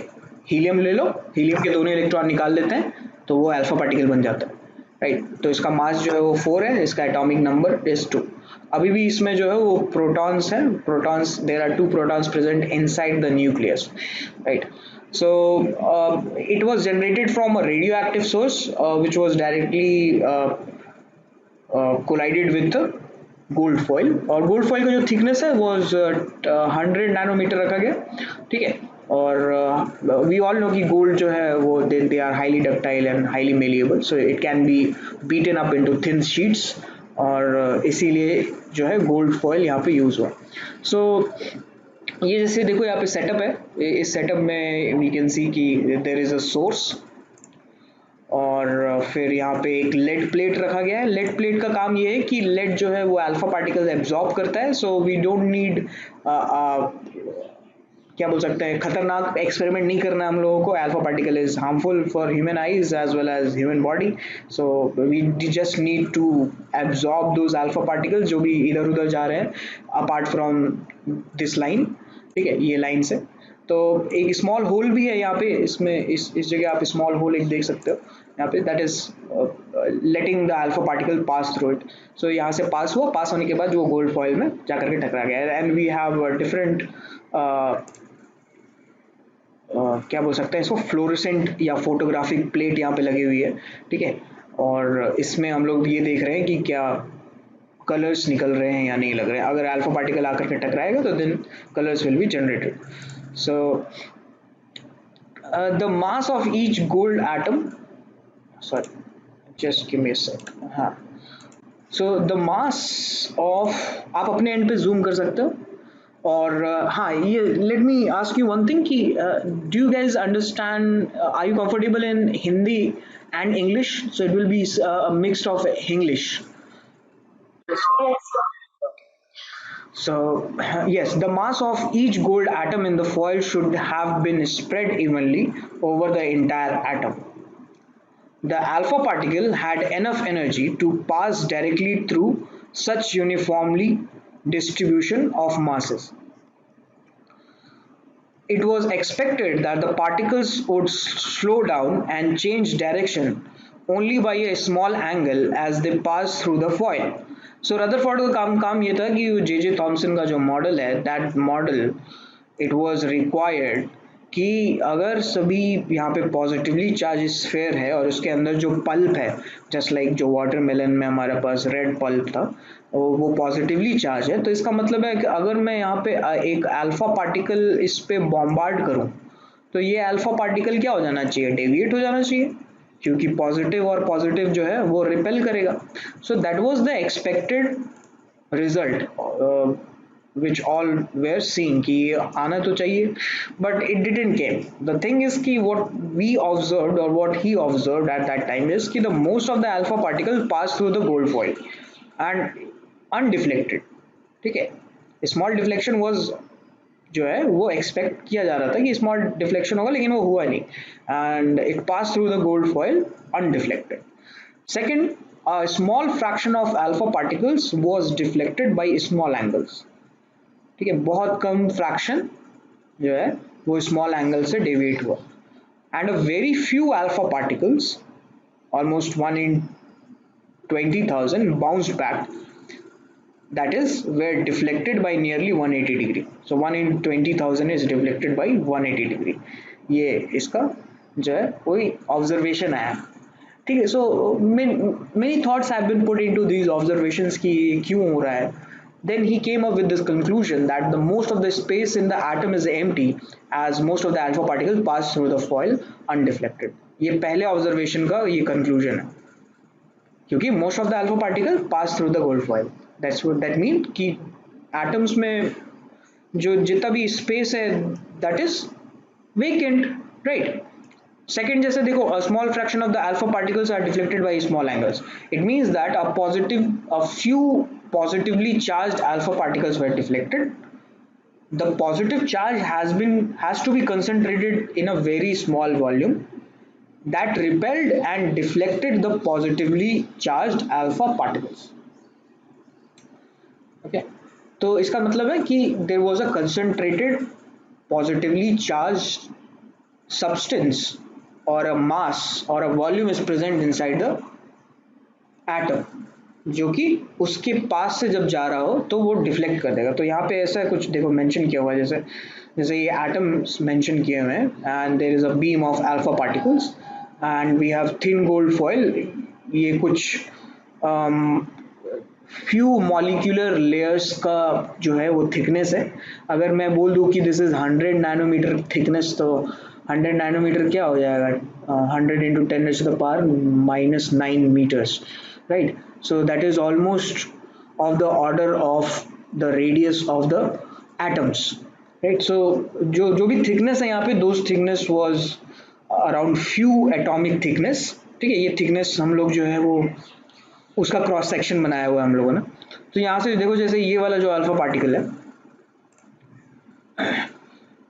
Helium ले लो, helium के दोनों electron निकाल देते हैं तो वो अल्फा पार्टिकल बन जाता है, राइट। तो इसका मास जो है वो 4 है, इसका एटॉमिक नंबर इज 2। अभी भी इसमें जो है वो प्रोटॉन्स हैं, protons, there are 2 protons present inside the nucleus, right. So it was generated from a radioactive source which was directly collided with the gold foil, और गोल्ड फॉइल का जो थिकनेस है वो 100 नैनोमीटर रखा गया, ठीक है। और वी ऑल नो कि गोल्ड जो है वो they are highly ductile and highly malleable, so it can be beaten up into thin sheets, और इसीलिए जो है गोल्ड फॉइल यहाँ पे यूज हुआ। सो ये जैसे देखो यहाँ पे सेटअप है, इस सेटअप में वी कैन सी कि देयर इज अ सोर्स, और फिर यहाँ पे एक लेड प्लेट रखा गया है। लेड प्लेट का काम ये है कि लेड जो है वो अल्फा पार्टिकल्स एब्जॉर्ब करता है, सो वी डोंट नीड क्या बोल सकते हैं, खतरनाक एक्सपेरिमेंट नहीं करना है हम लोगों को। Alpha particle is harmful for human eyes as well as human body, so we just need to absorb those alpha particles जो भी इधर उधर जा रहे हैं अपार्ट फ्रॉम दिस लाइन, ठीक है, ये लाइन से। तो एक स्मॉल होल भी है यहाँ पे, इसमें इस जगह आप स्मॉल होल एक देख सकते हो यहाँ पे, that is letting the alpha particle pass through it. So यहाँ से पास हुआ, पास होने के बाद जो गोल्ड फॉइल में जाकर के टकरा गया, एंड वी हैव डिफरेंट क्या बोल सकते हैं इसको, फ्लोरेसेंट या फोटोग्राफिक प्लेट यहाँ पे लगी हुई है, ठीक है। और इसमें हम लोग ये देख रहे हैं कि क्या कलर्स निकल रहे हैं या नहीं लग रहे हैं। अगर अल्फा पार्टिकल आकर के टकराएगा तो then colours will be generated. So the mass of each gold atom, sorry just give me a sec, हाँ। सो द मास ऑफ, आप अपने एंड पे जूम कर सकते हो। और हाँ, ये let me ask you one thing कि do you guys understand, are you comfortable in Hindi and English? So it will be mixed of English. So, yes, the mass of each gold atom in the foil should have been spread evenly over the entire atom. The alpha particle had enough energy to pass directly through such uniformly distribution of masses. It was expected that the particles would slow down and change direction only by a small angle as they pass through the foil. So Rutherford का काम ये था कि J Thomson का जो model है, that model it was required कि अगर सभी यहाँ पे पॉजिटिवली चार्ज स्फेयर है और उसके अंदर जो पल्प है, जस्ट लाइक जो वाटरमेलन में हमारे पास रेड पल्प था, वो पॉजिटिवली चार्ज है, तो इसका मतलब है कि अगर मैं यहाँ पे एक अल्फा पार्टिकल इस पे बॉम्बार्ड करूँ तो ये अल्फा पार्टिकल क्या हो जाना चाहिए, डेविएट हो जाना चाहिए, क्योंकि पॉजिटिव और पॉजिटिव जो है वो रिपेल करेगा। So that was the expected result which all were seeing कि ये आना तो चाहिए, but it didn't came. The thing is कि व्हाट वी ऑब्जर्व्ड और what he observed at that time is कि the most of the alpha particle pass through the gold foil and undeflected, ठीक है। स्मॉल डिफ्लेक्शन वाज जो है वो expect किया जा रहा था कि स्मॉल डिफ्लेक्शन होगा, लेकिन वो हुआ नहीं, and it pass through the gold foil undeflected. Second, a small fraction of alpha particles was deflected by small angles, ठीक है, बहुत कम फ्रैक्शन जो है वो स्मॉल एंगल से डेविएट हुआ, and a very few alpha particles, almost 1 in 20,000 bounced back, that is were deflected by nearly 180 degree. So 1 in 20,000 is deflected by 180 degree. ये इसका जो है कोई ऑब्जर्वेशन आया, ठीक है। So many thoughts have been put into these observations कि क्यों हो रहा है। Then he came up with this conclusion that the most of the space in the atom is empty as most of the alpha particles pass through the foil undeflected. ये पहले observation का ये conclusion है, क्योंकि most of the alpha particle pass through the gold foil, that's what that mean कि atoms में जो जितना भी स्पेस है that is vacant, right. Second, जैसे देखो, a small fraction of the alpha particles are deflected by small angles. It means that a few positively charged alpha particles were deflected. The positive charge has to be concentrated in a very small volume that repelled and deflected the positively charged alpha particles. Okay, तो इसका मतलब है कि there was a concentrated positively charged substance or a mass or a volume is present inside the atom, जो कि उसके पास से जब जा रहा हो तो वो डिफ्लेक्ट कर देगा। तो यहाँ पे ऐसा कुछ देखो मेंशन किया हुआ है, जैसे जैसे ये एटम्स मेंशन किए हुए हैं, and there is a beam of alpha particles and we have thin gold foil. ये कुछ फ्यू मॉलिक्यूलर लेयर्स का जो है वो थिकनेस है। अगर मैं बोल दूं कि दिस इज 100 नैनोमीटर थिकनेस, तो 100 नैनोमीटर क्या हो जाएगा, 100 × 10⁻⁻⁹ right? So that is almost of the order of the radius of the atoms, right? So जो जो भी thickness है यहाँ पे, those thickness was around few atomic thickness, ठीक है। ये thickness हम लोग जो है वो उसका क्रॉस सेक्शन बनाया हुआ है हम लोगों ने। तो यहाँ से देखो, जैसे ये वाला जो अल्फा पार्टिकल है,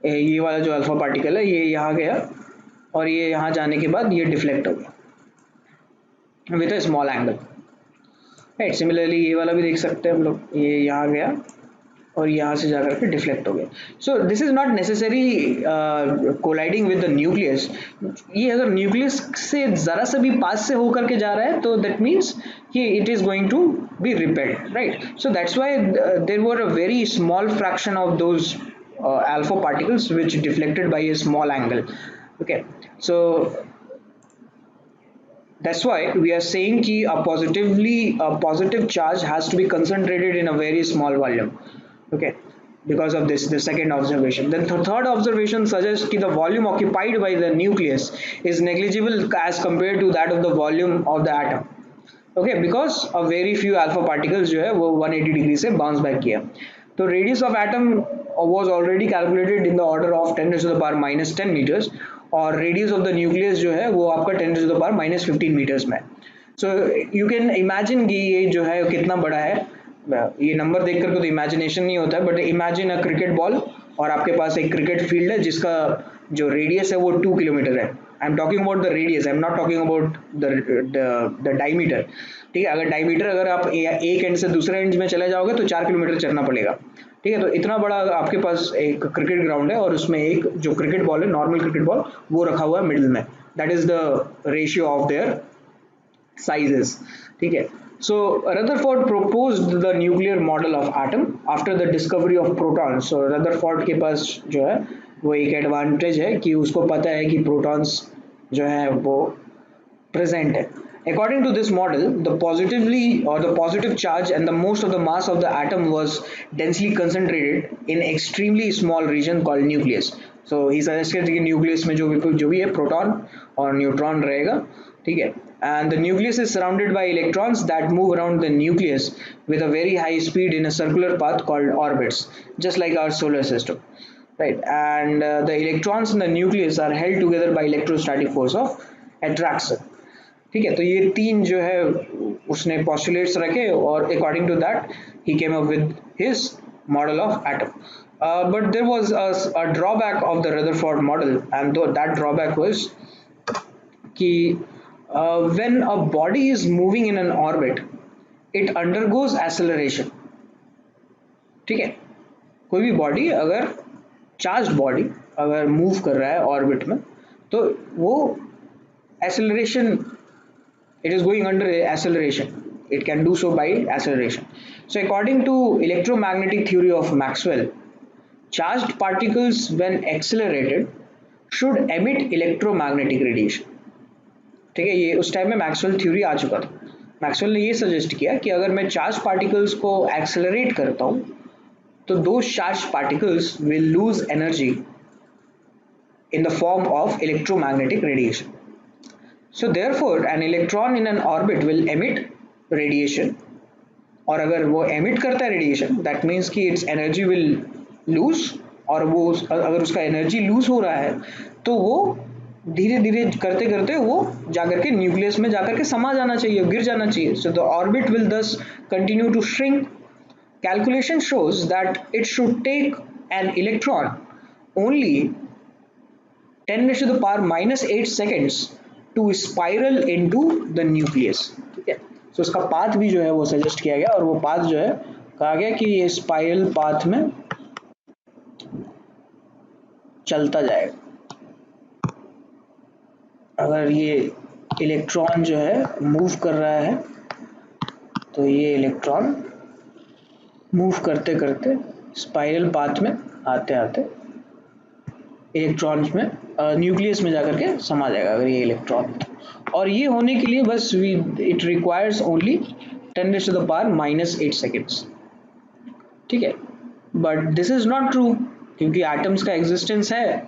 ये वाला जो अल्फा पार्टिकल है, ये यहाँ गया और ये यहाँ जाने के बाद ये डिफ्लेक्ट हो गया with a small angle, right. Similarly ये वाला भी देख सकते हैं हम लोग, ये यहाँ गया और यहाँ से जाकर के डिफ्लेक्ट हो गया। So this is not necessary colliding with the nucleus. ये अगर न्यूक्लियस से जरा सा भी पास से होकर के जा रहा है तो दैट मीन्स कि it is going to be repelled, right. So that's why there were a very small fraction of those alpha particles which deflected by a small angle, okay। So that's why we are saying कि a positive charge has to be concentrated in a very small volume, okay, because of this, the second observation. Then the third observation suggests that the volume occupied by the nucleus is negligible as compared to that of the volume of the atom, okay, because of very few alpha particles जो है वो 180 degree से bounce back किया। तो radius of atom was already calculated in the order of 10⁻⁻10 meters, और radius of the nucleus जो है वो आपका 10⁻⁻15 मीटर्स में। सो यू कैन इमेजिन कि ये जो है कितना बड़ा है। ये नंबर देख करके तो इमेजिनेशन नहीं होता है, but imagine a cricket ball और आपके पास एक क्रिकेट फील्ड है जिसका जो रेडियस है वो 2 किलोमीटर है। I am talking about the radius, I am not talking about the diameter, ठीक है। अगर डायमीटर अगर आप एक एंड से दूसरे एंड में चले जाओगे तो 4 किलोमीटर चलना पड़ेगा, ठीक है। तो इतना बड़ा आपके पास एक क्रिकेट ग्राउंड है और उसमें एक जो क्रिकेट बॉल है, नॉर्मल क्रिकेट बॉल, वो रखा हुआ है मिडिल में। That is the ratio of their sizes, ठीक है। So Rutherford proposed the nuclear model of atom after the discovery of protons। so Rutherford के पास जो है वो एक एडवांटेज है कि उसको पता है कि प्रोटॉन्स जो है वो present है। According to this model, the positive charge and the most of the mass of the atom was densely concentrated in extremely small region called nucleus। So he suggested कि nucleus में जो भी है proton और neutron रहेगा, ठीक है। And the nucleus is surrounded by electrons that move around the nucleus with a very high speed in a circular path called orbits, just like our solar system, right? And the electrons in the nucleus are held together by electrostatic force of attraction, ठीक है। तो ये तीन जो है उसने postulates रखे और according to that he came up with his model of atom। But there was a drawback of the Rutherford model, and that drawback was कि when a body is moving in an orbit, it undergoes acceleration, ठीक है। कोई भी body अगर charge body अगर move कर रहा है ऑर्बिट में तो वो acceleration, it is going under acceleration, it can do so by acceleration। So according to electromagnetic theory of Maxwell, charged particles when accelerated should emit electromagnetic radiation, ठीक है। ये उस टाइम में मैक्सवेल थ्योरी आ चुका था। मैक्सवेल ने ये suggest किया कि अगर मैं चार्ज पार्टिकल्स को एक्सेलरेट करता हूँ तो दो charge particles will lose energy in the form of electromagnetic radiation। So therefore an electron in an orbit will emit radiation, और अगर वो emit करता है radiation that means कि its energy will lose, और वो अगर उसका energy lose हो रहा है तो वो धीरे धीरे करते करते वो जाकर के न्यूक्लियस में जाकर के समा जाना चाहिए, गिर जाना चाहिए। So the orbit will thus continue to shrink। Calculation shows that it should take an electron only 10⁻⁻8 seconds to spiral into the nucleus, ठीक है। So उसका पाथ भी जो है वो सजेस्ट किया गया, और वो पाथ जो है कहा गया कि ये स्पाइरल पाथ में चलता जाएगा। अगर ये इलेक्ट्रॉन जो है मूव कर रहा है तो ये इलेक्ट्रॉन मूव करते करते स्पाइरल पाथ में आते आते इलेक्ट्रॉन्स में न्यूक्लियस में जाकर के समा जाएगा अगर ये इलेक्ट्रॉन। और ये होने के लिए बस इट रिक्वायर्स ओनली 10⁻⁻8 सेकेंड्स। ठीक है, but this is not true, क्योंकि एटम्स का एग्जिस्टेंस है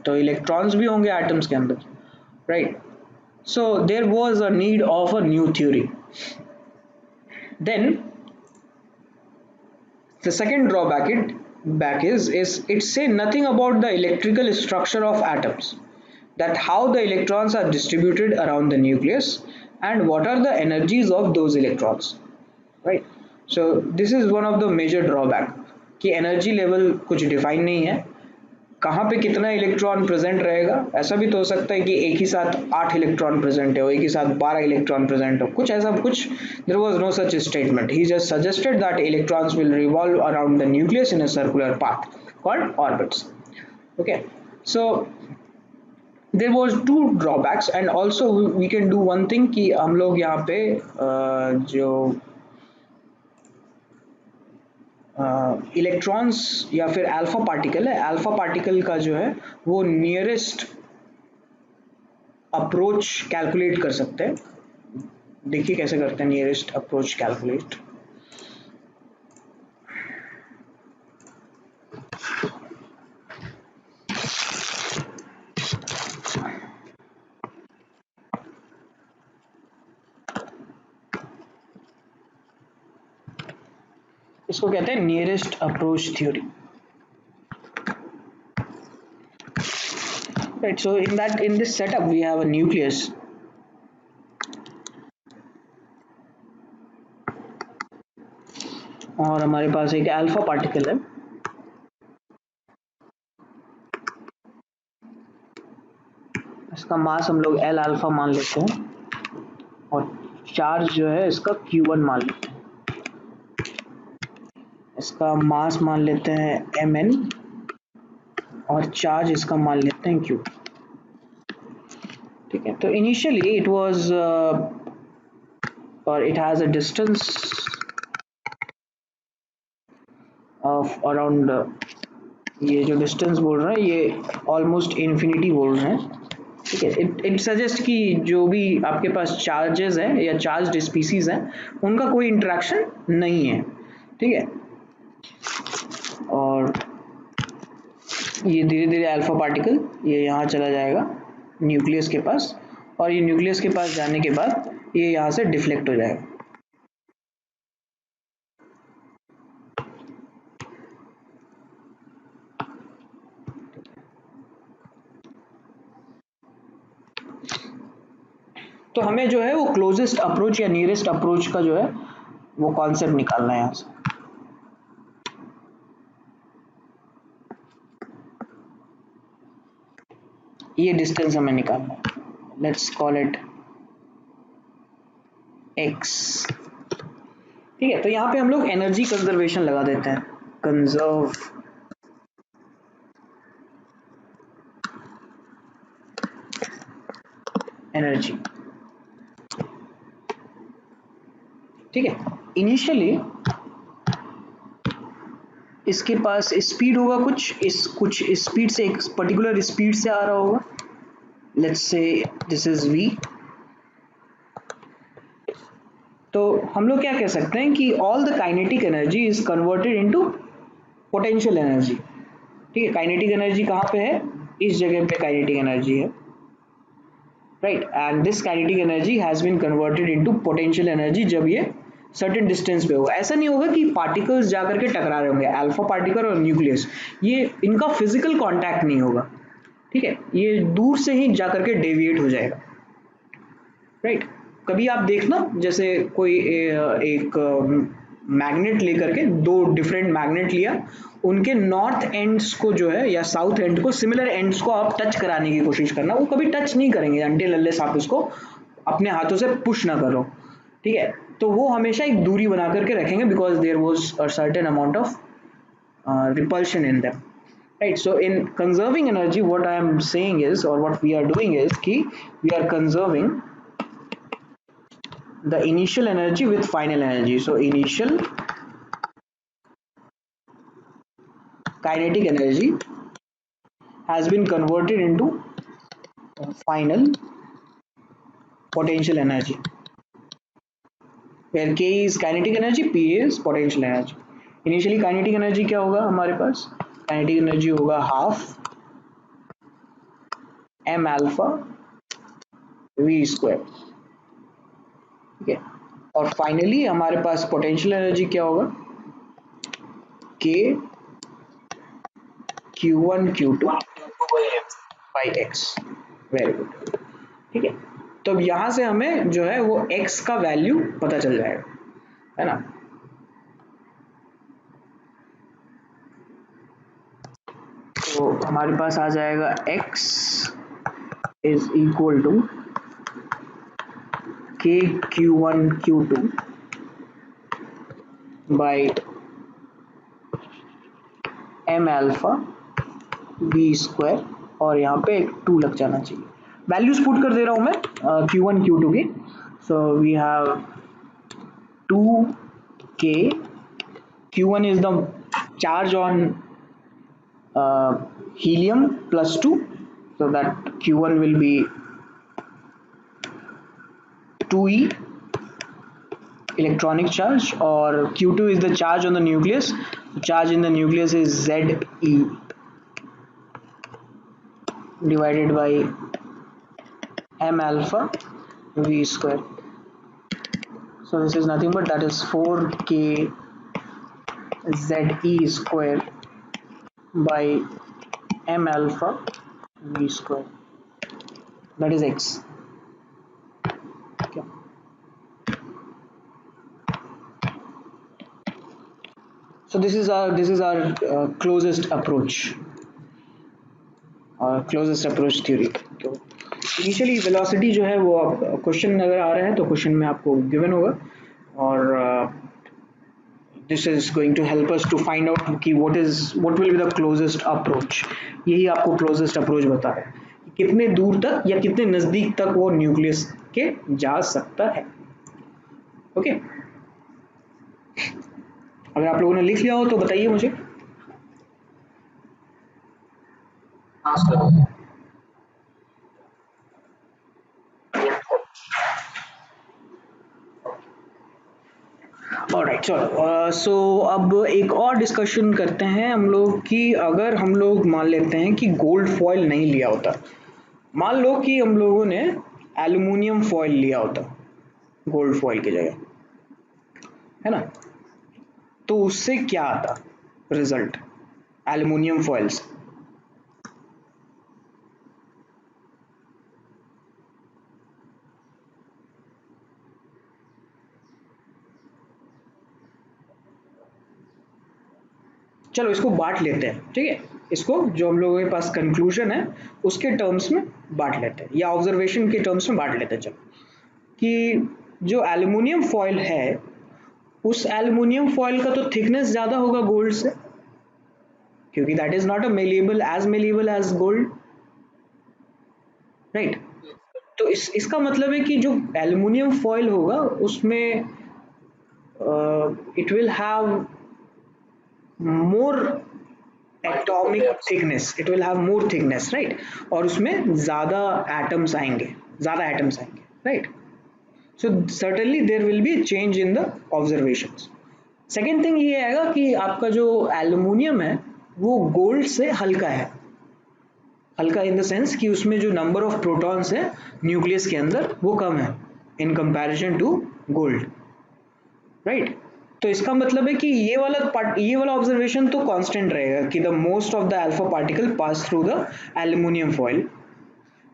तो इलेक्ट्रॉन्स भी होंगे एटम्स के अंदर, right? So there was a need of a new theory. Then the second drawback is it say nothing about the electrical structure of atoms, that how the electrons are distributed around the nucleus and what are the energies of those electrons, right? So this is one of the major drawback कि energy level कुछ define नहीं है, कहाँ पे कितना electron present रहेगा। ऐसा भी तो हो सकता है कि एक ही साथ 8 इलेक्ट्रॉन प्रेजेंट है, एक ही साथ 12 इलेक्ट्रॉन प्रेजेंट हो, कुछ ऐसा कुछ। There was no such statement, he just suggested that electrons will revolve around the nucleus in a circular path called orbits. Okay, so there was two drawbacks and also we can do one thing कि हम लोग यहाँ पे जो electrons या फिर alpha particle है, alpha particle का जो है वो नियरेस्ट अप्रोच कैलकुलेट कर सकते हैं। देखिए कैसे करते हैं नियरेस्ट अप्रोच कैलकुलेट। इसको कहते हैं nearest approach theory, right? So in this setup we have a nucleus, और हमारे पास एक अल्फा पार्टिकल है, इसका मास हम लोग L अल्फा मान लेते हैं और चार्ज जो है इसका Q1 मान लेते हैं, इसका मास मान लेते हैं Mn और चार्ज इसका मान लेते हैं Q। ठीक है, तो इनिशियली इट वाज और it has a distance of around, ये जो डिस्टेंस बोल रहे हैं ये ऑलमोस्ट इन्फिनिटी बोल रहे हैं। ठीक है, इट सजेस्ट कि जो भी आपके पास चार्जेस हैं या चार्ज्ड स्पीसीज हैं उनका कोई इंटरेक्शन नहीं है। ठीक है, और ये धीरे धीरे अल्फा पार्टिकल ये यहाँ चला जाएगा न्यूक्लियस के पास, और ये न्यूक्लियस के पास जाने के बाद ये यहाँ से डिफ्लेक्ट हो जाएगा। तो हमें जो है वो क्लोजेस्ट अप्रोच या नियरेस्ट अप्रोच का जो है वो कॉन्सेप्ट निकालना है यहाँ से। ये डिस्टेंस हमें निकालना है, लेट्स कॉल इट x। ठीक है, तो यहाँ पे हम लोग एनर्जी कंजर्वेशन लगा देते हैं, कंजर्व एनर्जी। ठीक है, इनिशियली इसके पास स्पीड होगा कुछ स्पीड से, एक पर्टिकुलर स्पीड से आ रहा होगा, let's say this is v। तो हम लोग क्या कह सकते हैं कि all the kinetic energy is converted into potential energy. ठीक है, काइनेटिक एनर्जी कहाँ पे है, इस जगह पे काइनेटिक एनर्जी है, right? And this kinetic energy has been converted into potential energy जब ये सर्टेन डिस्टेंस पे होगा। ऐसा नहीं होगा कि पार्टिकल्स जाकर के टकरा रहे होंगे, अल्फा पार्टिकल और न्यूक्लियस, ये इनका फिजिकल कांटेक्ट नहीं होगा। ठीक है, ये दूर से ही जाकर के डेविएट हो जाएगा, राइट? कभी आप देखना, जैसे कोई एक मैग्नेट लेकर के, दो डिफरेंट मैग्नेट लिया, उनके नॉर्थ एंड्स को जो है या साउथ एंड को, सिमिलर एंड्स को आप टच कराने की कोशिश करना, वो कभी टच नहीं करेंगे अनटिल अनलेस आप इसको अपने हाथों से पुश ना करो। ठीक है, तो वो हमेशा एक दूरी बना करके रखेंगे because there was a certain amount of repulsion in them. right? So in conserving energy, what I am saying is, or what we are doing is ki we are conserving the initial energy with final energy. So initial kinetic energy has been converted into final potential energy, where K is kinetic energy, P is potential energy. Initially kinetic energy क्या होगा हमारे पास? Kinetic energy होगा half m alpha v square, ठीक है. और finally हमारे पास potential energy क्या होगा? K Q1 Q2 by x. Very good, ठीक है. तो अब यहाँ से हमें जो है वो x का वैल्यू पता चल जाएगा, है ना. तो हमारे पास आ जाएगा x is equal to k Q1 Q2 by m alpha v square, और यहाँ पे एक 2 लग जाना चाहिए. वैल्यूज पुट कर दे रहा हूँ मैं Q1 Q2 की. So we have 2k. Q1 is the charge on helium plus 2, so that Q1 will be 2e electronic charge, or Q2 is the charge on the nucleus. Charge in the nucleus is Ze divided by m alpha v square. So this is nothing but that is 4k Ze square by m alpha v square, that is x. Okay. So this is our closest approach, closest approach theory. तो initially velocity जो है वो question अगर आ रहा है तो question में आपको गिवन होगा, और this is going to help us to find out कि what will be the closest approach. यही आपको क्लोजेस्ट अप्रोच बता रहा है कि कितने दूर तक या कितने नजदीक तक वो न्यूक्लियस के जा सकता है. ओके, अगर आप लोगों ने लिख लिया हो तो बताइए मुझे. हाँ सर. ऑलराइट, चलो. सो अब एक और डिस्कशन करते हैं हम लोग कि अगर हम लोग मान लेते हैं कि गोल्ड फॉइल नहीं लिया होता, मान लो कि हम लोगों ने एल्युमिनियम फॉइल लिया होता गोल्ड फॉइल की जगह, है ना, तो उससे क्या आता रिजल्ट एल्युमिनियम फॉइल से? चलो इसको बांट लेते हैं, ठीक है. इसको जो हम लोगों के पास कंक्लूजन है उसके टर्म्स में बांट लेते हैं, या ऑब्जर्वेशन के टर्म्स में बांट लेते हैं. चलो कि जो एल्युमिनियम फॉइल है उस एल्युमिनियम फॉइल का तो थिकनेस ज्यादा होगा गोल्ड से, क्योंकि that is not a malleable as gold, right. तो इसका मतलब है कि जो एल्युमिनियम फॉइल होगा उसमें it will have more atomic thickness, it will have more thickness, right. और उसमें ज्यादा एटम्स आएंगे, right. So certainly there will be change in the observations. Second thing ये आएगा कि आपका जो एल्युमिनियम है वो गोल्ड से हल्का है. हल्का इन द सेंस कि उसमें जो नंबर ऑफ प्रोटॉन्स है न्यूक्लियस के अंदर वो कम है in comparison to gold, right. तो इसका मतलब है कि ये वाला ऑब्जर्वेशन तो कांस्टेंट रहेगा कि the most of the alpha particle pass through the aluminium foil,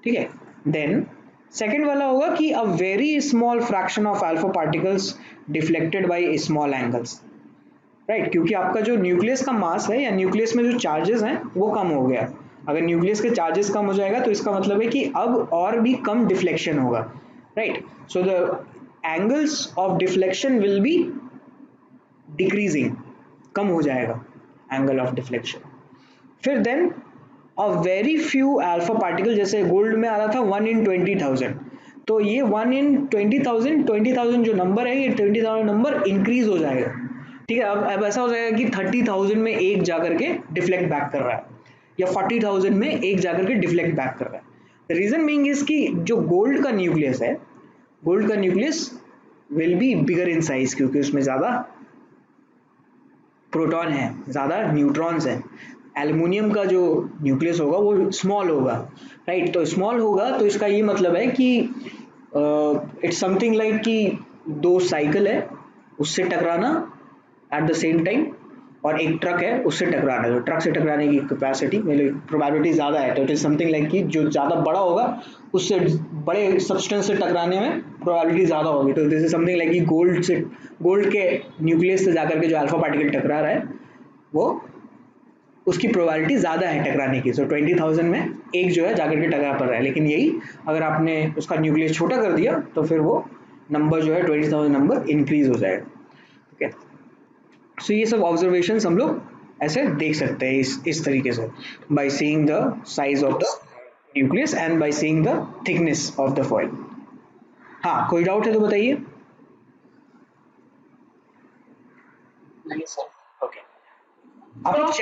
ठीक है. देन सेकेंड वाला होगा कि अ very small fraction of alpha particles deflected by small angles, right. क्योंकि आपका जो न्यूक्लियस का मास है या न्यूक्लियस में जो चार्जेस हैं वो कम हो गया. अगर न्यूक्लियस के चार्जेस कम हो जाएगा तो इसका मतलब है कि अब और भी कम डिफ्लेक्शन होगा, right. So the angles of deflection will be decreasing, कम हो जाएगा एंगल ऑफ डिफ्लेक्शन. फिर then a very few alpha particle, जैसे गोल्ड में आ रहा था 1 in 20,000, तो ये 1 in 20,000 जो नंबर है, ये 20,000 नंबर इंक्रीज हो जाएगा। ठीक है, अब ऐसा हो जाएगा कि 30,000 में एक जाकर के डिफ्लेक्ट बैक कर रहा है, या 40,000 में एक जाकर के डिफ्लेक्ट बैक कर रहा है। रीजन बीइंग इज कि जो गोल्ड का न्यूक्लियस है, गोल्ड का nucleus will be bigger in size, क्योंकि उसमें ज्यादा प्रोटॉन है, ज़्यादा न्यूट्रॉन्स हैं। एल्युमिनियम का जो न्यूक्लियस होगा वो स्मॉल होगा, राइट। तो स्मॉल होगा तो इसका ये मतलब है कि इट्स समथिंग लाइक कि दो साइकिल है, उससे टकराना एट द सेम टाइम, और एक ट्रक है उससे टकराना, तो ट्रक से टकराने की कैपेसिटी मतलब प्रोबेबिलिटी ज़्यादा है, तो इट इज़ समथिंग लाइक कि जो ज़्यादा बड़ा होगा उससे बड़े सब्सटेंस से टकराने में प्रोबेबिलिटी ज़्यादा होगी। तो दिस इज समथिंग लाइक कि गोल्ड के न्यूक्लियस से जाकर के जो अल्फा पार्टिकल टकरा रहा है, वो उसकी प्रोबेबिलिटी ज़्यादा है टकराने की। सो 20,000 में एक जो है जाकर के टकरा पड़ रहा है, लेकिन यही अगर आपने उसका न्यूक्लियस छोटा कर दिया तो फिर वो नंबर जो है 20,000 नंबर इंक्रीज हो जाएगा। ठीक है, सो ये सब ऑब्जर्वेशन हम लोग ऐसे देख सकते हैं इस तरीके से, by seeing the size of the nucleus and by seeing the thickness of the foil. हाँ, कोई डाउट है तो बताइए। ओके, आप लोग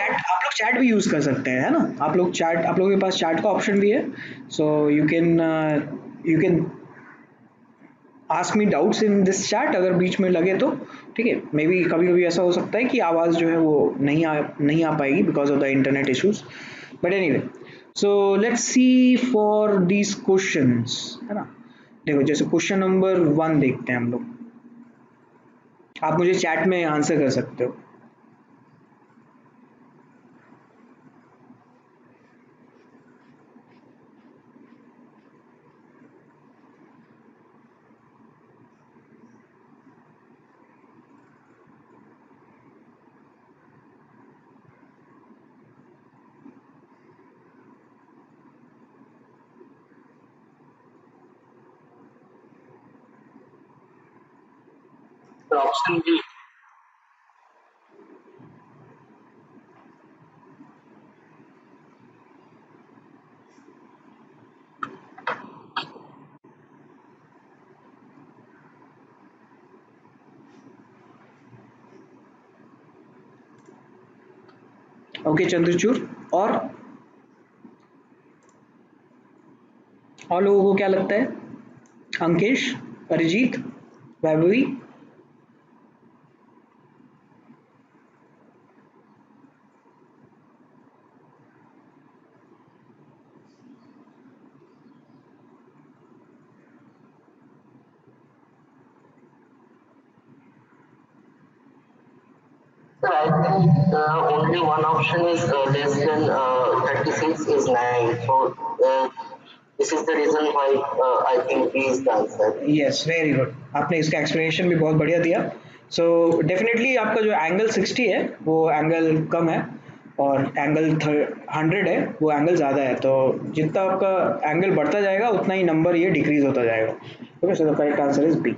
चैट भी यूज कर सकते हैं, है ना। आप लोगों के पास चैट का ऑप्शन भी है, so you can ask me doubts in this chat अगर बीच में लगे तो। ठीक है, मे बी कभी कभी ऐसा हो सकता है कि आवाज़ जो है वो नहीं आ पाएगी because of the internet issues, but anyway, so let's see for these questions, है ना। देखो, जैसे क्वेश्चन नंबर 1 देखते हैं हम लोग, आप मुझे चैट में आंसर कर सकते हो। Option B. ओके चंद्रचूर, और लोगों को क्या लगता है? Ankesh, Arijit, Vaibhavi. Sir, I think only one option is less than 36 is 9. So this is the reason why I think B is the answer. Yes, very good, आपने इसका एक्सप्लेनेशन भी बहुत बढ़िया दिया। सो डेफिनेटली आपका जो एंगल 60 है वो एंगल कम है, और एंगल 100 है वो एंगल ज़्यादा है, तो जितना आपका एंगल बढ़ता जाएगा उतना ही नंबर ये डिक्रीज होता जाएगा। Okay, so the correct answer is B.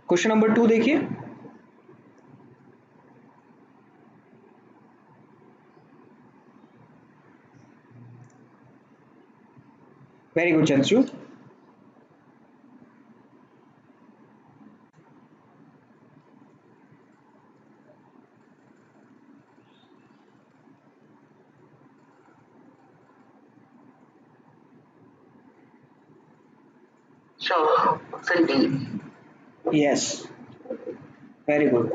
Question number 2 देखिए। Very good Chandrachud. Sure, option D. Yes, very good.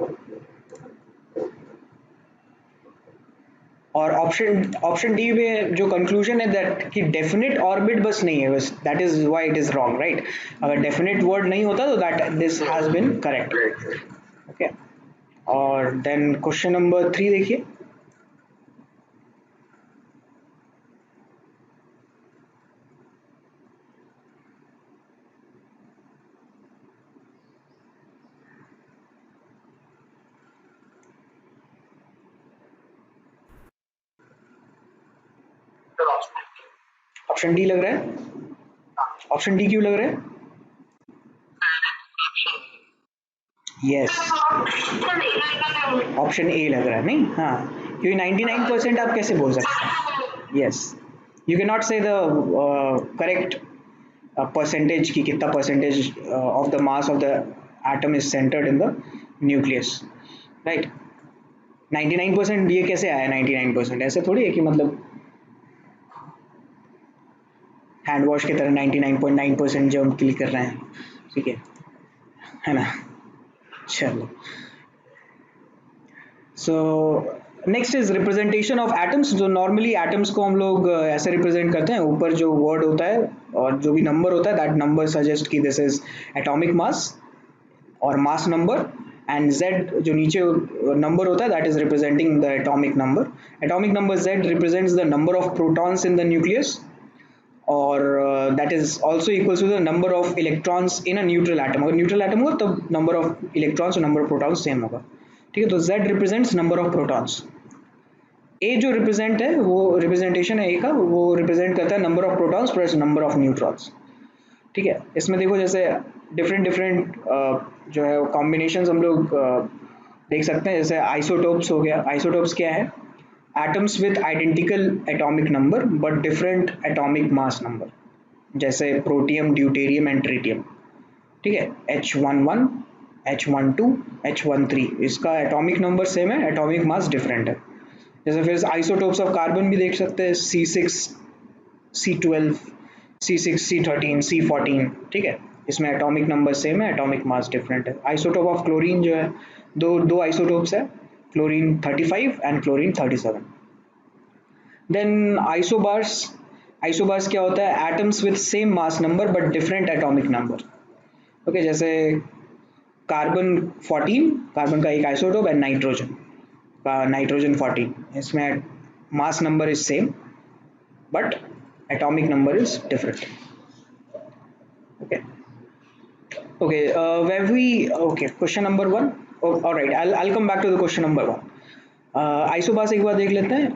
और ऑप्शन ऑप्शन डी में जो कंक्लूजन है दैट कि डेफिनेट ऑर्बिट बस नहीं है, बस that is why it is wrong, right. अगर डेफिनेट वर्ड नहीं होता तो that this has been correct. Okay, और देन क्वेश्चन नंबर 3 देखिए। Sir, option ऑप्शन डी लग रहा है, ऑप्शन डी क्यों लग रहा है? यस, ऑप्शन ए लग रहा है, नहीं हाँ, क्योंकि 99% आप कैसे बोल सकते हैं? यस, यू कैन नॉट से द करेक्ट परसेंटेज की कितना percentage of the mass of the atom is centred in the nucleus, right? 99% ये कैसे आया? 99% ऐसे थोड़ी है कि मतलब हैंड वॉश की तरह 99.9% जो हम क्लिक कर रहे हैं, ठीक है ना? चलो, so next is representation of atoms. जो नॉर्मली एटम्स को हम लोग ऐसे रिप्रेजेंट करते हैं, ऊपर जो वर्ड होता है और जो भी नंबर होता है, दैट नंबर सजेस्ट कि दिस इज एटॉमिक मास और मास नंबर, एंड z जो नीचे नंबर होता है that is representing the atomic number. Atomic number z represents the number of protons in the nucleus, और that is also equals to the number of electrons in a neutral atom. अगर neutral atom होगा तब number of electrons और number of protons same होगा, ठीक है? तो z represents number of protons. A जो रिप्रेजेंट है, वो रिप्रेजेंटेशन है ए का, वो रिप्रेजेंट करता है number of protons plus number of neutrons, ठीक है? इसमें देखो जैसे डिफरेंट डिफरेंट जो है कॉम्बिनेशन हम लोग देख सकते हैं। जैसे आइसोटोप्स हो गया। आइसोटोप्स क्या है? Atoms with identical atomic number but different atomic mass number, जैसे प्रोटियम, ड्यूटेरियम एंड ट्रिटियम, ठीक है? H11, H12, H13, इसका एटॉमिक नंबर सेम है, एटॉमिक मास डिफरेंट है। जैसे फिर आइसोटोप्स ऑफ कार्बन भी देख सकते हैं, C6, C12, C6, C13, C14, ठीक है? इसमें एटॉमिक नंबर सेम है, एटॉमिक मास डिफरेंट है। आइसोटोप ऑफ क्लोरीन जो है, दो दो आइसोटोप्स है, chlorine 35 and chlorine 37। Then isobars. Isobars क्या होता है? Atoms with same mass number but different atomic number, okay? जैसे कार्बन 14, कार्बन का एक आइसोटोप, एंड नाइट्रोजन का नाइट्रोजन 14, इसमें mass number is same but atomic number is different. Okay. Okay. Where we okay? Question number one. Oh, all right. I'll come back to the question number one. Isobars एक बार देख लेते हैं।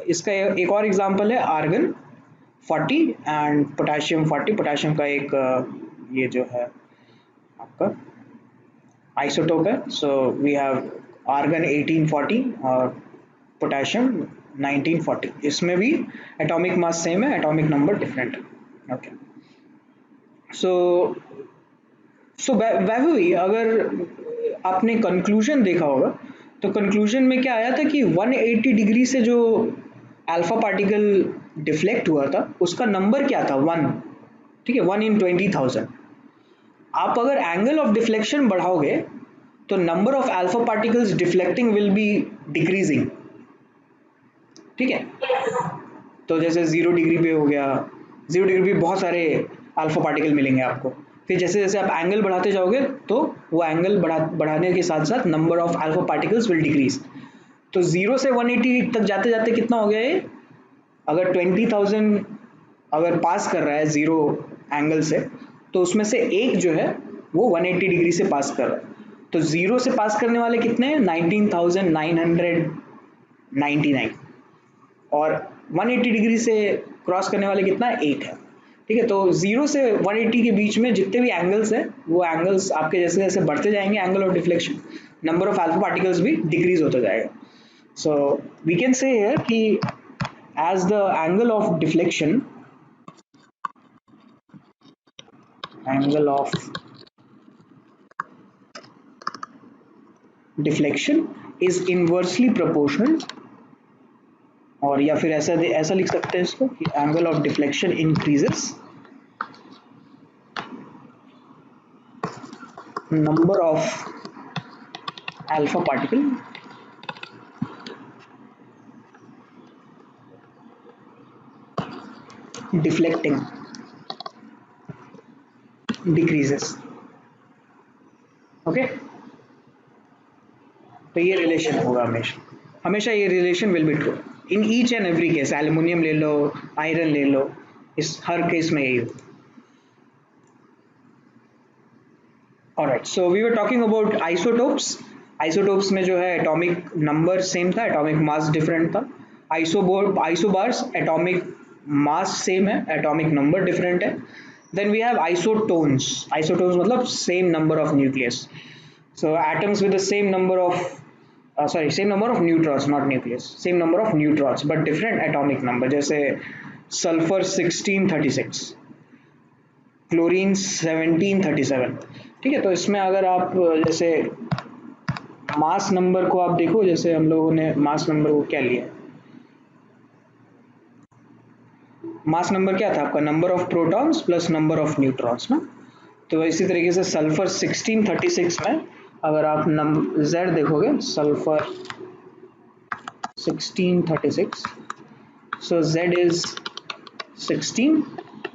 इसका एक और example है argon 40 and potassium 40। Potassium का एक ये जो है आपका आइसोटोप है। सो वी हैव आर्गन 1840 और पोटेशियम 1940। इसमें भी एटॉमिक मास सेम है, एटॉमिक नंबर डिफरेंट है, ओके? सो वैभवी, अगर आपने कंक्लूजन देखा होगा तो कंक्लूजन में क्या आया था कि 180 डिग्री से जो अल्फा पार्टिकल डिफ्लेक्ट हुआ था उसका नंबर क्या था? 1, ठीक है? 1 in 20,000। आप अगर एंगल ऑफ डिफ्लेक्शन बढ़ाओगे तो number of alpha particles deflecting will be decreasing, ठीक है? तो जैसे 0 डिग्री पे हो गया, 0 डिग्री पे बहुत सारे अल्फा पार्टिकल मिलेंगे आपको। फिर जैसे जैसे आप एंगल बढ़ाते जाओगे तो वो एंगल बढ़ाने के साथ साथ number of alpha particles will decrease. तो 0 से 180 तक जाते जाते कितना हो गया ये? अगर 20,000 अगर पास कर रहा है जीरो एंगल से, तो उसमें से एक जो है वो 180 डिग्री से पास कर रहा है। तो जीरो से पास करने वाले कितने हैं? 19,999। और 180 डिग्री से क्रॉस करने वाले कितना है? एक है, ठीक है? तो 0 से 180 के बीच में जितने भी एंगल्स हैं, वो एंगल्स आपके जैसे जैसे बढ़ते जाएंगे angle of deflection, number of alpha particles भी डिक्रीज होता जाएगा। So we can say here कि as the angle of deflection is inversely proportional, और या फिर ऐसा ऐसा लिख सकते हैं इसको कि angle of deflection increases number of alpha particle deflecting decreases, okay? तो ये रिलेशन होगा हमेशा, हमेशा ये relation will be true in each and every case. Aluminium ले लो, आयरन ले लो, इस हर केस में यही होगा। Alright, so we were talking about isotopes. Isotopes में जो है एटॉमिक नंबर सेम था, एटॉमिक मास डिफरेंट था। आइसोबार्स एटॉमिक मास सेम है, एटॉमिक नंबर डिफरेंट है। Then we have isotones. Isotones मतलब same number of nucleus. So atoms with the same number of same number of neutrons, not nucleus, same number of neutrons but different atomic number, जैसे sulphur 1636, chlorine 1737। ठीक है, तो इसमें अगर आप जैसे mass number को आप देखो, जैसे हम लोगों ने मास नंबर को क्या लिया, मास नंबर क्या था आपका, number of protons plus number of neutrons ना। तो इसी तरीके से सल्फर 1636 में अगर आप Z देखोगे, sulphur 1636, so Z is 16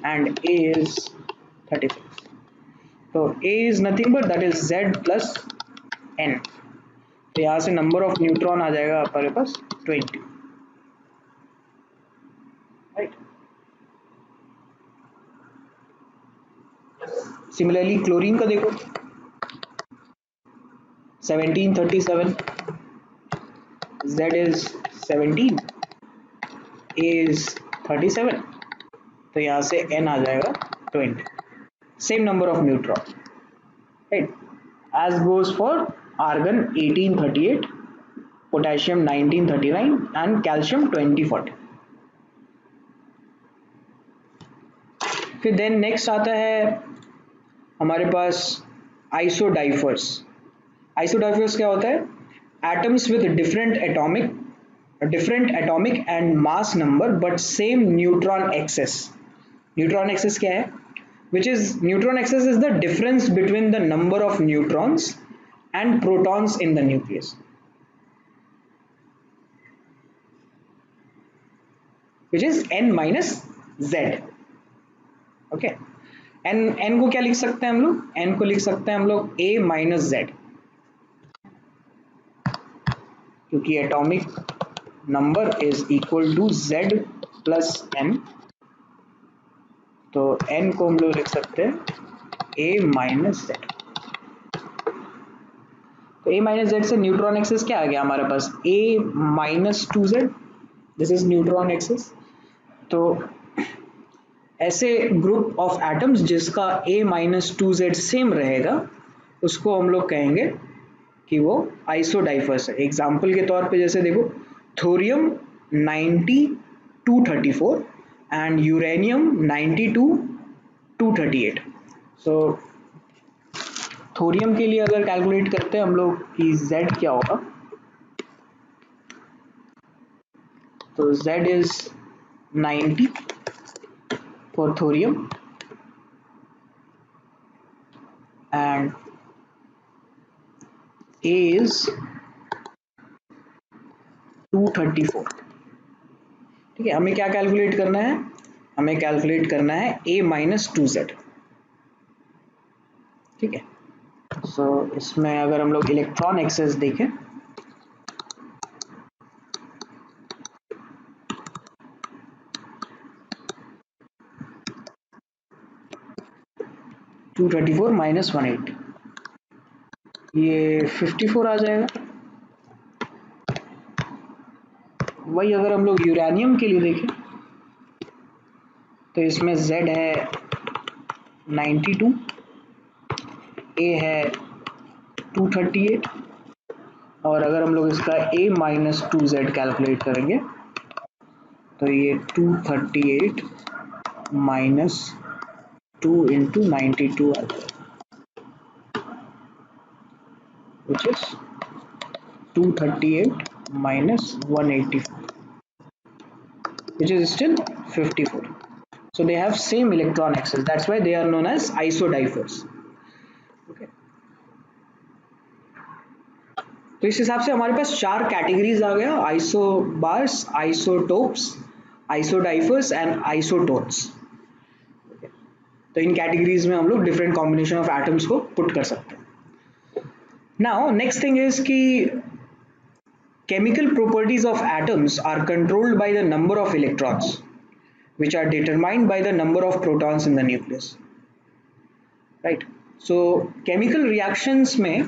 and A is 36, so A is nothing but that is Z plus N। तो यहाँ से नंबर ऑफ न्यूट्रॉन आ जाएगा हमारे पास 20, राइट। सिमिलरली क्लोरीन का देखो, 1737, Z is 17, A is 37, तो यहाँ से N आ जाएगा 20, same number of neutron, right. As goes for argon 1838, potassium 1939 and calcium 2040। फिर देन नेक्स्ट आता है हमारे पास आइसोडाइफर्स। आइसोडाइफर्स क्या होता है, atoms with different atomic and mass number but same neutron excess. Neutron excess क्या है, which is neutron excess is the difference between the number of neutrons and protons in the nucleus, which is n minus z। okay, n को क्या लिख सकते हैं हम लोग, n को लिख सकते हैं हम लोग a minus z, क्योंकि atomic number is equal to z plus n, तो n को हम लोग लिख सकते हैं a माइनस z। तो a माइनस z से न्यूट्रॉन एक्सेस क्या आ गया हमारे पास, a minus 2z, this is neutron excess. तो ऐसे ग्रुप ऑफ एटम्स जिसका a माइनस 2z सेम रहेगा उसको हम लोग कहेंगे कि वो आइसोडाइफर्स है। एग्जाम्पल के तौर पे जैसे देखो, thorium 92-234 and uranium 92-238। So thorium के लिए अगर कैलकुलेट करते हैं हम लोग कि Z क्या होगा, तो Z is 90 for thorium and A is 234। ठीक है, हमें क्या कैलकुलेट करना है, हमें कैलकुलेट करना है a माइनस 2z। ठीक है, सो इसमें अगर हम लोग इलेक्ट्रॉन एक्सेस देखें, टू 234 माइनस 180, ये 54 आ जाएगा। वही अगर हम लोग यूरेनियम के लिए देखें तो इसमें Z है 92, A है 238, और अगर हम लोग इसका A माइनस 2Z कैलकुलेट करेंगे तो ये 238 माइनस 2 इंटू 92 आ जाएगा, which is 238 minus 184, which is still 54. So they have same electron access. That's why they are known as isodiphers. Okay. तो इस हिसाब से हमारे पास चार कैटेगरीज आ गया, isobars, isotopes, isodiaphers and isotones. तो इन कैटेगरीज में हम लोग डिफरेंट कॉम्बिनेशन ऑफ एटम्स को पुट कर सकते हैं। नाउ नेक्स्ट थिंग इज कि chemical properties of atoms are controlled by the number of electrons, which are determined by the number of protons in the nucleus, right? So chemical reactions में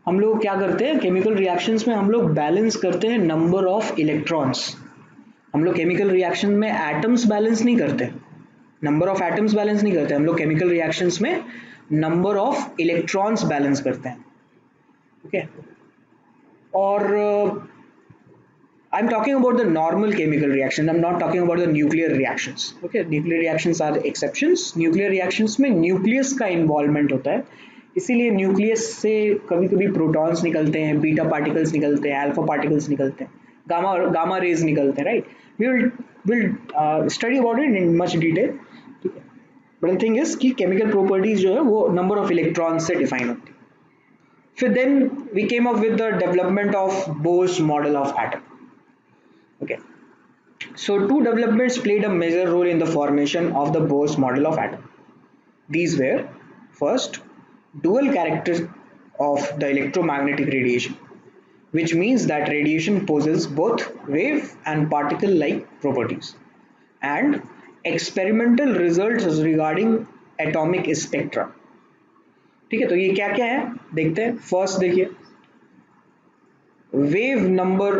हम लोग क्या करते हैं, chemical reactions में हम लोग बैलेंस करते हैं number of electrons। हम लोग chemical reaction में atoms बैलेंस नहीं करते, number of atoms बैलेंस नहीं करते, हम लोग chemical reactions में number of electrons बैलेंस करते हैं। Okay, or I'm talking about the normal chemical reaction. I'm not talking about the nuclear reactions. Okay, nuclear reactions are the exceptions. Nuclear reactions में nucleus का involvement होता है, इसीलिए nucleus से कभी कभी प्रोटॉन्स निकलते हैं, बीटा पार्टिकल्स निकलते हैं, अल्फा पार्टिकल्स निकलते हैं, गामा रेज निकलते हैं, right. We will study about it in much detail. ठीक है, बट द थिंग इज कि केमिकल प्रॉपर्टीज जो है वो नंबर ऑफ इलेक्ट्रॉन्स से डिफाइन होती है. फिर then we came up with the development of Bohr's model of atom. Okay, so two developments played a major role in the formation of the Bose model of atom. These were first, dual character of the electromagnetic radiation, which means that radiation possesses both wave and particle like properties, and experimental results regarding atomic spectra. ठीक है, तो ये क्या क्या है देखते हैं. First देखिए, wave number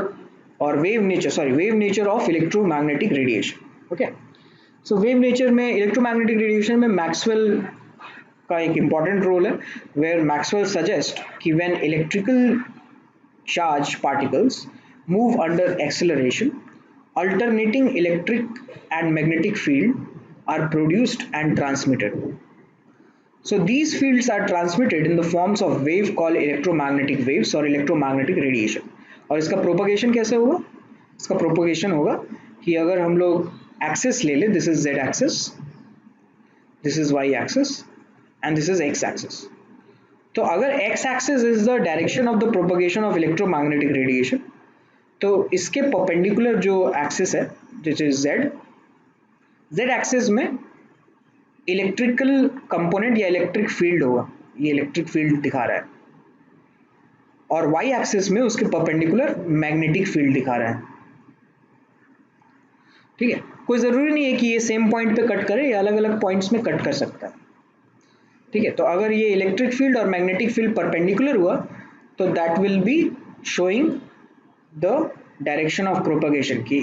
or wave nature of electromagnetic radiation. Okay, so wave nature में electromagnetic radiation में Maxwell का एक important role है, where Maxwell suggest कि when electrical charge particles move under acceleration, alternating electric and magnetic field are produced and transmitted. So these fields are transmitted in the forms of wave called electromagnetic waves or electromagnetic radiation. और इसका propagation कैसे होगा? इसका propagation होगा कि अगर हम लोग एक्सिस ले लें, this is Z axis, this is Y axis and this is X axis. तो अगर X axis is the direction of the propagation of electromagnetic radiation, तो इसके परपेंडिकुलर जो एक्सिस है which is Z, Z axis में electrical component या electric field होगा, ये इलेक्ट्रिक फील्ड दिखा रहा है, और वाई एक्सिस में उसके परपेंडिकुलर मैग्नेटिक फील्ड दिखा रहा है. ठीक है, कोई जरूरी नहीं है कि ये सेम पॉइंट पे कट करे, या अलग अलग पॉइंट्स में कट कर सकता है. ठीक है, तो अगर ये इलेक्ट्रिक फील्ड और मैग्नेटिक फील्ड परपेंडिकुलर हुआ तो that will be showing the direction of propagation, कि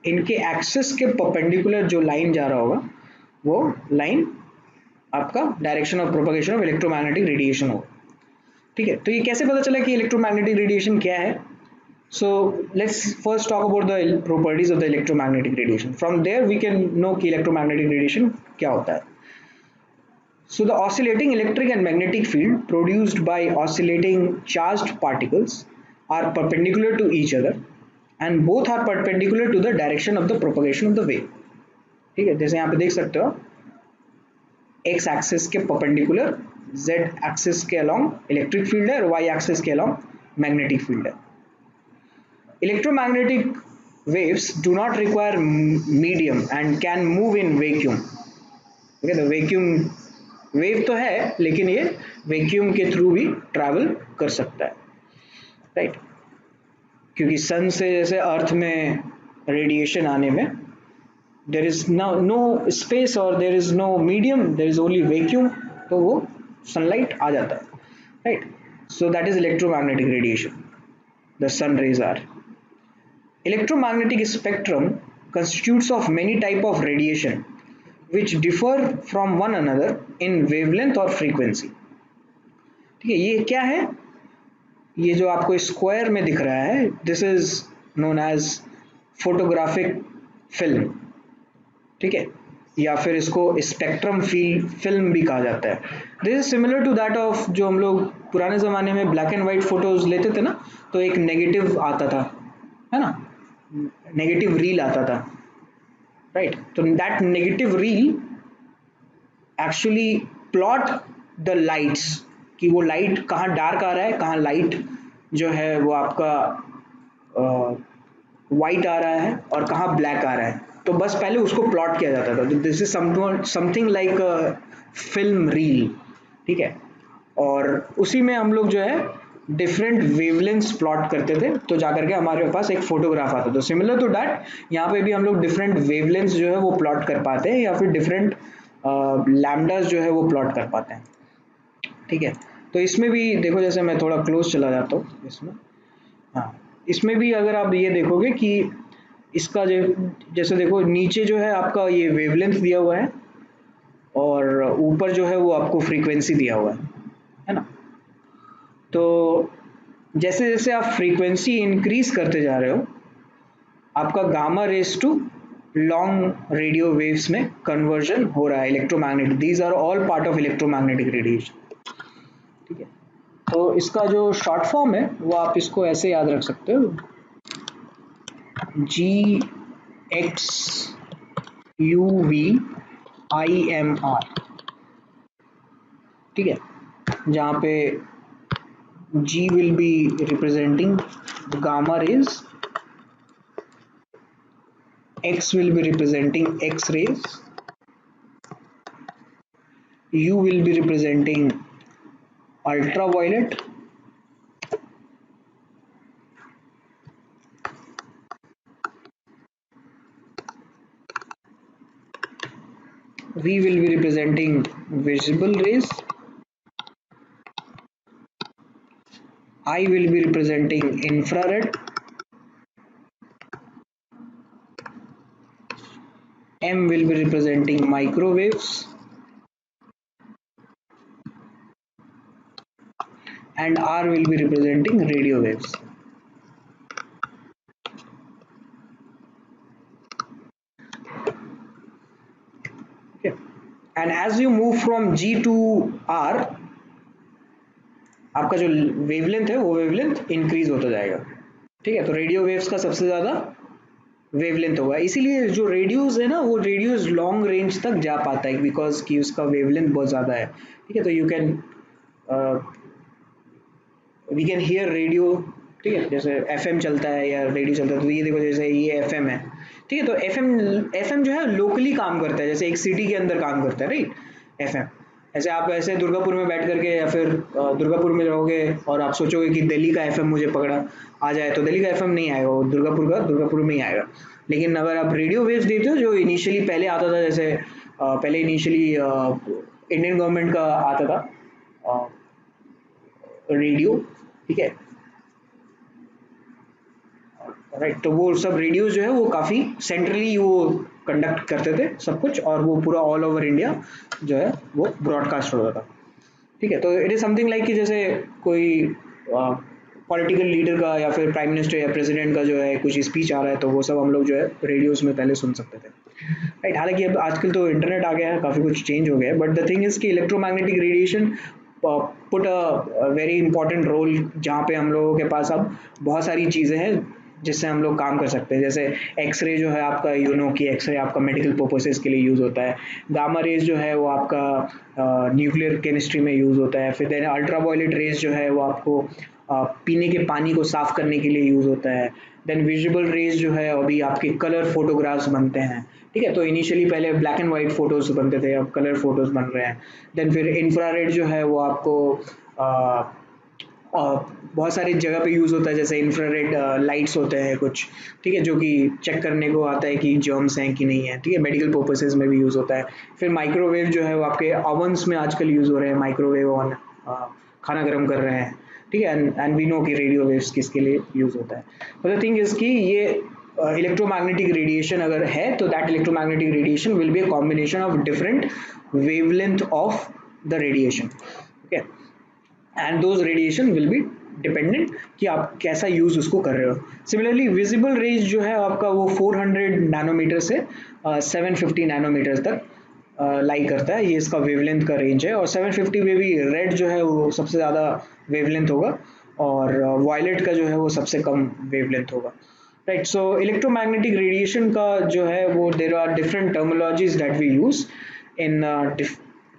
इनके एक्सिस के परपेंडिकुलर जो लाइन जा रहा होगा वो लाइन आपका direction of propagation of electromagnetic radiation होगा. ठीक है, तो ये कैसे पता चला कि इलेक्ट्रोमैग्नेटिक रेडिएशन क्या है? So let's first talk about the properties of the electromagnetic radiation. From there we can know कि इलेक्ट्रोमैग्नेटिक रेडिएशन क्या होता है. So the oscillating electric and magnetic field produced by oscillating charged particles are perpendicular to each other and both are perpendicular to the direction of the propagation of the wave. ठीक है, जैसे यहाँ पे देख सकते हो x एक्सिस के perpendicular z axis के अलॉन्ग इलेक्ट्रिक फील्ड है और y एक्सिस के अलॉन्ग मैग्नेटिक फील्ड है. Electromagnetic waves do not require medium and can move in vacuum. Okay, the vacuum wave तो है लेकिन ये वैक्यूम के थ्रू भी ट्रैवल कर सकता है, राइट. क्योंकि सन से जैसे अर्थ में रेडिएशन आने में देयर इज नो स्पेस और there is no medium, there is only vacuum, तो वो सनलाइट आ जाता है, right. So that is electromagnetic radiation, the sun rays are. Electromagnetic spectrum constitutes of many type of radiation which differ from one another in wavelength or frequency. ठीक है, ये क्या है? ये जो आपको स्क्वायर में दिख रहा है, this is known as photographic film. ठीक है, या फिर इसको स्पेक्ट्रम फिल्म भी कहा जाता है. This is similar to that of जो हम लोग पुराने ज़माने में ब्लैक एंड वाइट फोटोज लेते थे ना, तो एक नेगेटिव आता था, है ना, नेगेटिव रील आता था, राइट. तो that negative reel actually plot the lights, कि वो लाइट कहाँ डार्क आ रहा है, कहाँ लाइट जो है वो आपका वाइट आ रहा है और कहाँ ब्लैक आ रहा है. तो बस पहले उसको प्लॉट किया जाता था. This is something like film reel. ठीक है, और उसी में हम लोग जो है डिफरेंट वेवलेंथ्स प्लॉट करते थे, तो जाकर के हमारे पास एक फोटोग्राफ आता था. सिमिलर टू दैट यहाँ पे भी हम लोग डिफरेंट वेवलेंथ्स जो है वो प्लॉट कर पाते हैं, या फिर डिफरेंट लैम्डास जो है वो प्लॉट कर पाते हैं. ठीक है, तो इसमें भी देखो, जैसे मैं थोड़ा क्लोज चला जाता हूँ इसमें, हाँ, इसमें भी अगर आप ये देखोगे कि इसका जो जैसे देखो नीचे जो है आपका ये वेवलेंथ दिया हुआ है और ऊपर जो है वो आपको फ्रीक्वेंसी दिया हुआ है ना. तो जैसे जैसे आप फ्रीक्वेंसी इंक्रीज करते जा रहे हो, आपका gamma rays to long radio waves में कन्वर्जन हो रहा है electromagnetic, these are all part of electromagnetic radiation. ठीक है, तो इसका जो शॉर्ट फॉर्म है वो आप इसको ऐसे याद रख सकते हो, GXUVIMR। ठीक है, जहाँ पे G will be representing gamma rays, X will be representing X rays, U will be representing ultraviolet, V will be representing visible rays, I will be representing infrared, M will be representing microwaves, and R will be representing radio waves. Okay. And as you move from G to R, आपका जो wavelength है वो wavelength increase होता जाएगा। ठीक है, तो radio waves का सबसे ज़्यादा वेवलेंथ होगा, इसीलिए जो रेडियोस है ना वो रेडियोस लॉन्ग रेंज तक जा पाता है बिकॉज कि उसका वेवलेंथ बहुत ज़्यादा है। ठीक है, तो you can we can hear radio. ठीक है, जैसे एफएम चलता है या रेडियो चलता है, तो ये देखो जैसे ये एफएम है। ठीक है, तो एफएम जो है लोकली काम करता है, जैसे एक सिटी के अंदर काम करता है, राइट। एफएम ऐसे आप ऐसे दुर्गापुर में बैठ करके या फिर दुर्गापुर में रहोगे और आप सोचोगे कि दिल्ली का एफएम मुझे पकड़ा आ जाए, तो दिल्ली का एफएम नहीं आएगा, वो दुर्गापुर का दुर्गापुर में ही आएगा। लेकिन अगर आप रेडियो वेव्स देते हो जो इनिशियली पहले आता था, जैसे पहले इनिशियली इंडियन गवर्नमेंट का आता था रेडियो। ठीक है, राइट, तो वो सब रेडियो जो है वो काफ़ी सेंट्रली वो कंडक्ट करते थे सब कुछ, और वो पूरा ऑल ओवर इंडिया जो है वो ब्रॉडकास्ट होता था। ठीक है, तो इट इज़ समथिंग लाइक कि जैसे कोई पॉलिटिकल लीडर का या फिर प्राइम मिनिस्टर या प्रेसिडेंट का जो है कुछ स्पीच आ रहा है, तो वो सब हम लोग जो है रेडियोज में पहले सुन सकते थे, राइट। हालांकि अब आजकल तो इंटरनेट आ गया है, काफ़ी कुछ चेंज हो गया है, बट द थिंग इज़ कि electromagnetic radiation put a very important role, जहाँ पे हम लोगों के पास अब बहुत सारी चीज़ें हैं जिससे हम लोग काम कर सकते हैं। जैसे एक्सरे जो है आपका, यू नो कि एक्सरे आपका मेडिकल पर्पसेस के लिए यूज़ होता है। गामा रेज जो है वो आपका न्यूक्लियर केमिस्ट्री में यूज़ होता है। फिर देन अल्ट्रावायलेट रेज जो है वो आपको पीने के पानी को साफ करने के लिए यूज़ होता है। देन विजिबल रेज जो है अभी आपके कलर फोटोग्राफ्स बनते हैं। ठीक है, तो इनिशियली पहले ब्लैक एंड वाइट फोटोज बनते थे, अब कलर फोटोज बन रहे हैं। देन फिर इंफ्रारेड जो है वो आपको बहुत सारी जगह पे यूज़ होता है, जैसे इंफ्रारेड लाइट्स होते हैं कुछ। ठीक है, जो कि चेक करने को आता है कि जर्म्स हैं कि नहीं है। ठीक है, मेडिकल पर्पसेस में भी यूज़ होता है। फिर माइक्रोवेव जो है वो आपके ओवंस में आजकल यूज़ हो रहे हैं, माइक्रोवेव ओवन, खाना गर्म कर रहे हैं। ठीक है, एंड वी नो कि रेडियो वेव्स किसके लिए यूज़ होता है। तो द थिंग इज़ कि ये इलेक्ट्रोमैग्नेटिक रेडिएशन अगर है, तो that electromagnetic radiation will be a combination of different wavelength of the radiation. Okay, and those radiation will be dependent कि आप कैसा यूज उसको कर रहे हो। सिमिलरली विजिबल रेज जो है आपका वो 400 नैनोमीटर से 750 नैनोमीटर तक लाई करता है, ये इसका वेवलेंथ का रेंज है। और 750 में भी रेड जो है वो सबसे ज़्यादा वेवलेंथ होगा, और वायलेट का जो है वो सबसे कम वेवलेंथ होगा, राइट। सो इलेक्ट्रोमैग्नेटिक रेडिएशन का जो है वो there are different terminologies that we use in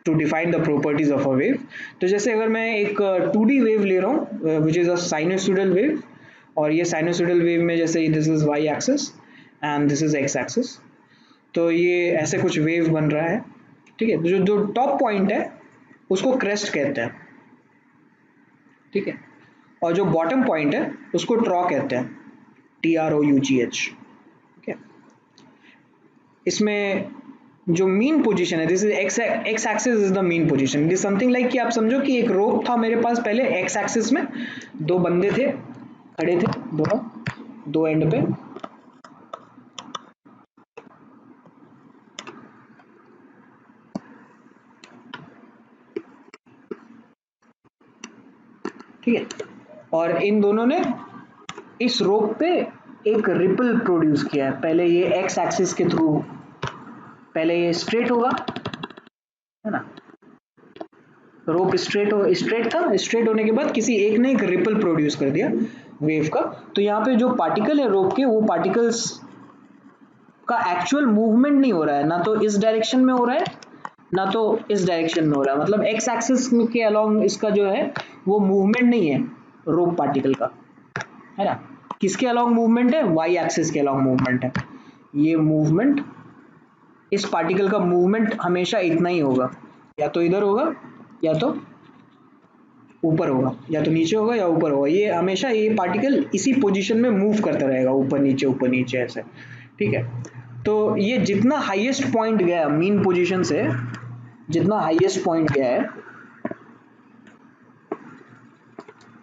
to define the properties of a wave. तो जैसे अगर मैं एक 2D वेव ले रहा हूँ which is a sinusoidal wave, और ये साइनोसॉइडल वेव में जैसे this is Y axis and this is X axis, तो ये ऐसे कुछ वेव बन रहा है। ठीक है, जो जो टॉप पॉइंट है उसको क्रेस्ट कहते हैं। ठीक है, और जो बॉटम पॉइंट है उसको ट्रॉ कहते हैं, TROUGH। ठीक है, इसमें जो मीन पोजीशन है, this is x x axis is the mean position. This something like कि आप समझो कि एक रोप था मेरे पास पहले एक्स एक्सिस में, दो बंदे थे खड़े थे दोनों दो एंड पे। ठीक है, और इन दोनों ने इस रोप पे एक रिपल प्रोड्यूस किया है। पहले ये एक्स एक्सिस के थ्रू, पहले ये स्ट्रेट होगा, है ना, रोप स्ट्रेट था, स्ट्रेट होने के बाद किसी एक ने एक रिपल प्रोड्यूस कर दिया वेव का। तो यहाँ पे जो पार्टिकल है रोप के, वो पार्टिकल्स का एक्चुअल मूवमेंट नहीं हो रहा है, ना तो इस डायरेक्शन में हो रहा है ना तो इस डायरेक्शन में हो रहा है, मतलब एक्स एक्सिस के अलोंग इसका जो है वो मूवमेंट नहीं है रोप पार्टिकल का, है ना। किसके अलोंग मूवमेंट है? वाई एक्सिस के अलोंग मूवमेंट है। ये मूवमेंट, इस पार्टिकल का मूवमेंट हमेशा इतना ही होगा, या तो इधर होगा या तो ऊपर होगा, या तो नीचे होगा या ऊपर होगा। ये हमेशा ये पार्टिकल इसी पोजीशन में मूव करता रहेगा, ऊपर नीचे ऐसे, ठीक है। तो ये जितना हाईएस्ट पॉइंट गया मीन पोजीशन से, जितना हाईएस्ट पॉइंट गया है,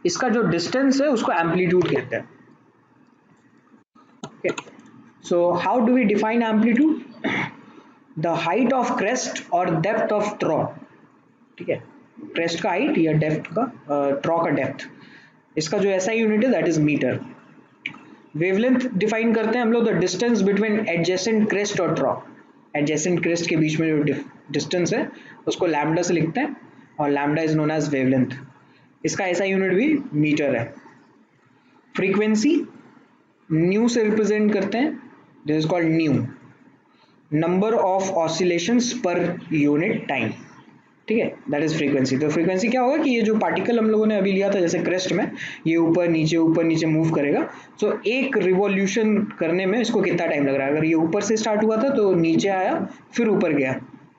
इसका जो डिस्टेंस है उसको एम्पलीट्यूड कहते हैं। Okay. So how do we define amplitude? The height of crest or depth of trough, ठीक है, क्रेस्ट का हाइट या डेप्थ का, ट्रॉ का डेप्थ, इसका जो ऐसा यूनिट है that is metre. Wavelength define करते हैं हम लोग the distance between adjacent crest और ट्रॉ, एडजेसेंट क्रेस्ट के बीच में जो डिस्टेंस है उसको लैम्डा से लिखते हैं, और lambda is known as wavelength. इसका ऐसा यूनिट भी मीटर है। फ्रीक्वेंसी न्यू से रिप्रेजेंट करते हैं, this is called new, number of oscillations per unit time, ठीक है, दैट इज फ्रीक्वेंसी। तो फ्रीक्वेंसी क्या होगा कि ये जो पार्टिकल हम लोगों ने अभी लिया था जैसे क्रेस्ट में, ये ऊपर नीचे मूव करेगा, तो एक रिवॉल्यूशन करने में इसको कितना टाइम लग रहा है। अगर ये ऊपर से स्टार्ट हुआ था तो नीचे आया फिर ऊपर गया,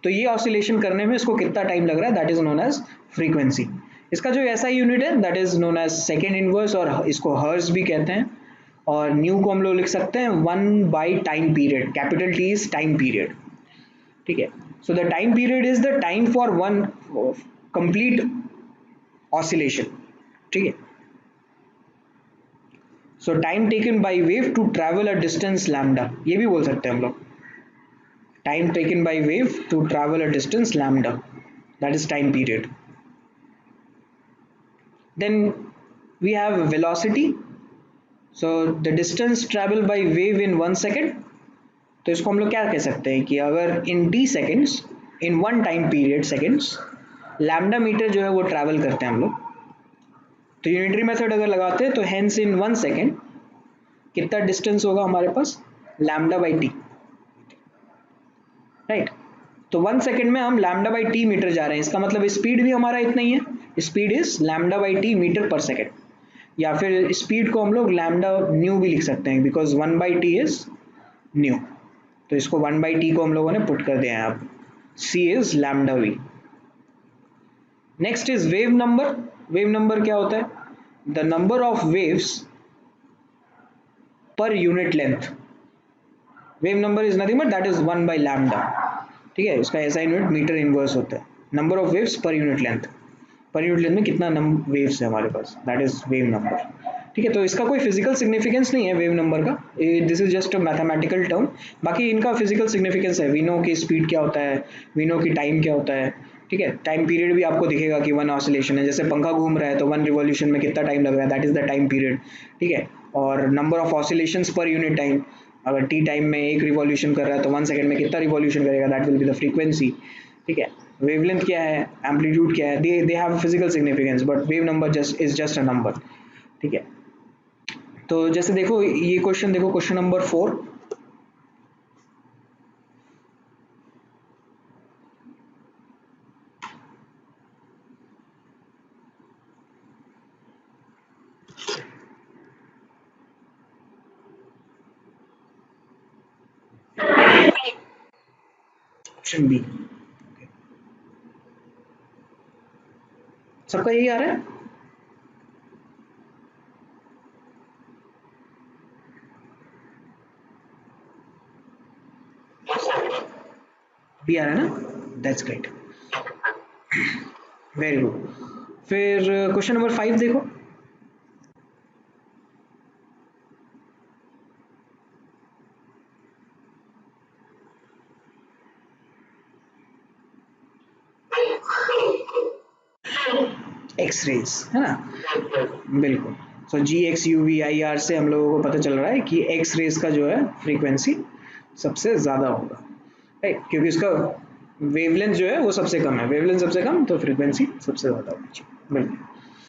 तो ये ऑसिलेशन करने में इसको कितना टाइम लग रहा है, that is known as frequency. इसका जो ऐसा यूनिट है that is known as second inverse, और इसको हर्ट्ज भी कहते हैं। और न्यू को हम लोग लिख सकते हैं 1 by time period, capital T is time period, ठीक है। So the time period is the time for one complete oscillation, ठीक है। So time taken by wave to travel a distance lambda, ये भी बोल सकते हैं हम लोग, time taken by wave to travel a distance lambda, that is time period. Then we have velocity, so the distance travel by wave in 1 second. तो इसको हम लोग क्या कह सकते हैं कि अगर in T seconds, in one time period seconds, lambda metre जो है वो ट्रैवल करते हैं हम लोग, तो यूनिटरी मेथड अगर लगाते हैं तो हेंस इन 1 सेकेंड कितना डिस्टेंस होगा हमारे पास, लैम्डा बाई टी, राइट। तो 1 सेकेंड में हम लैम्डा बाई टी मीटर जा रहे हैं, इसका मतलब स्पीड भी हमारा इतना ही है, speed is lambda by T metre per second, या फिर स्पीड को हम लोग लैम्डा न्यू भी लिख सकते हैं, बिकॉज 1/t इज न्यू। तो इसको 1/t को हम लोगों ने पुट कर दिया है, अब c is lambda V. Next is wave number. Wave number क्या होता है? The number of waves per unit length. Wave number is nothing but that is 1/लैम्डा, ठीक है, इसका ऐसा यूनिट मीटर इनवर्स होता है, number of waves per unit length, per unit length में कितना वेव्स है हमारे पास, दैट इज वेव नंबर, ठीक है। तो इसका कोई फिजिकल सिग्निफिकेंस नहीं है वेव नंबर का, this is just a mathematical term. बाकी इनका फिजिकल सिग्निफिकेंस है, वी नो की स्पीड क्या होता है, वी नो की टाइम क्या होता है, ठीक है। टाइम पीरियड भी आपको दिखेगा कि 1 ऑसिलेशन है, जैसे पंखा घूम रहा है तो 1 रिवॉल्यूशन में कितना टाइम लग रहा है, that is the time period, ठीक है। और number of oscillations per unit time, अगर टी टाइम में 1 रिवॉल्यूशन कर रहा है तो 1 सेकेंड में कितना रिवॉल्यूशन करेगा, that will be the frequency, ठीक है। वेवलेंथ क्या है, एम्पलीट्यूड क्या है, they have physical significance, but wave number just is just a number, ठीक है। तो जैसे देखो ये क्वेश्चन, देखो क्वेश्चन नंबर 4, ऑप्शन बी, सबका यही आ रहा है, बी आ रहा है ना, दैट्स ग्रेट, वेरी गुड। फिर क्वेश्चन नंबर 5 देखो, एक्स रेज, है ना? Right, right. बिल्कुल। So G X U V I R से हम लोगों को पता चल रहा है कि एक्स रेज का जो है फ्रीक्वेंसी सबसे ज़्यादा होगा, राइट, क्योंकि इसका वेवलेंथ जो है वो सबसे कम है, वेवलेंथ सबसे कम तो फ्रीक्वेंसी सबसे ज़्यादा होगी। बिल्कुल।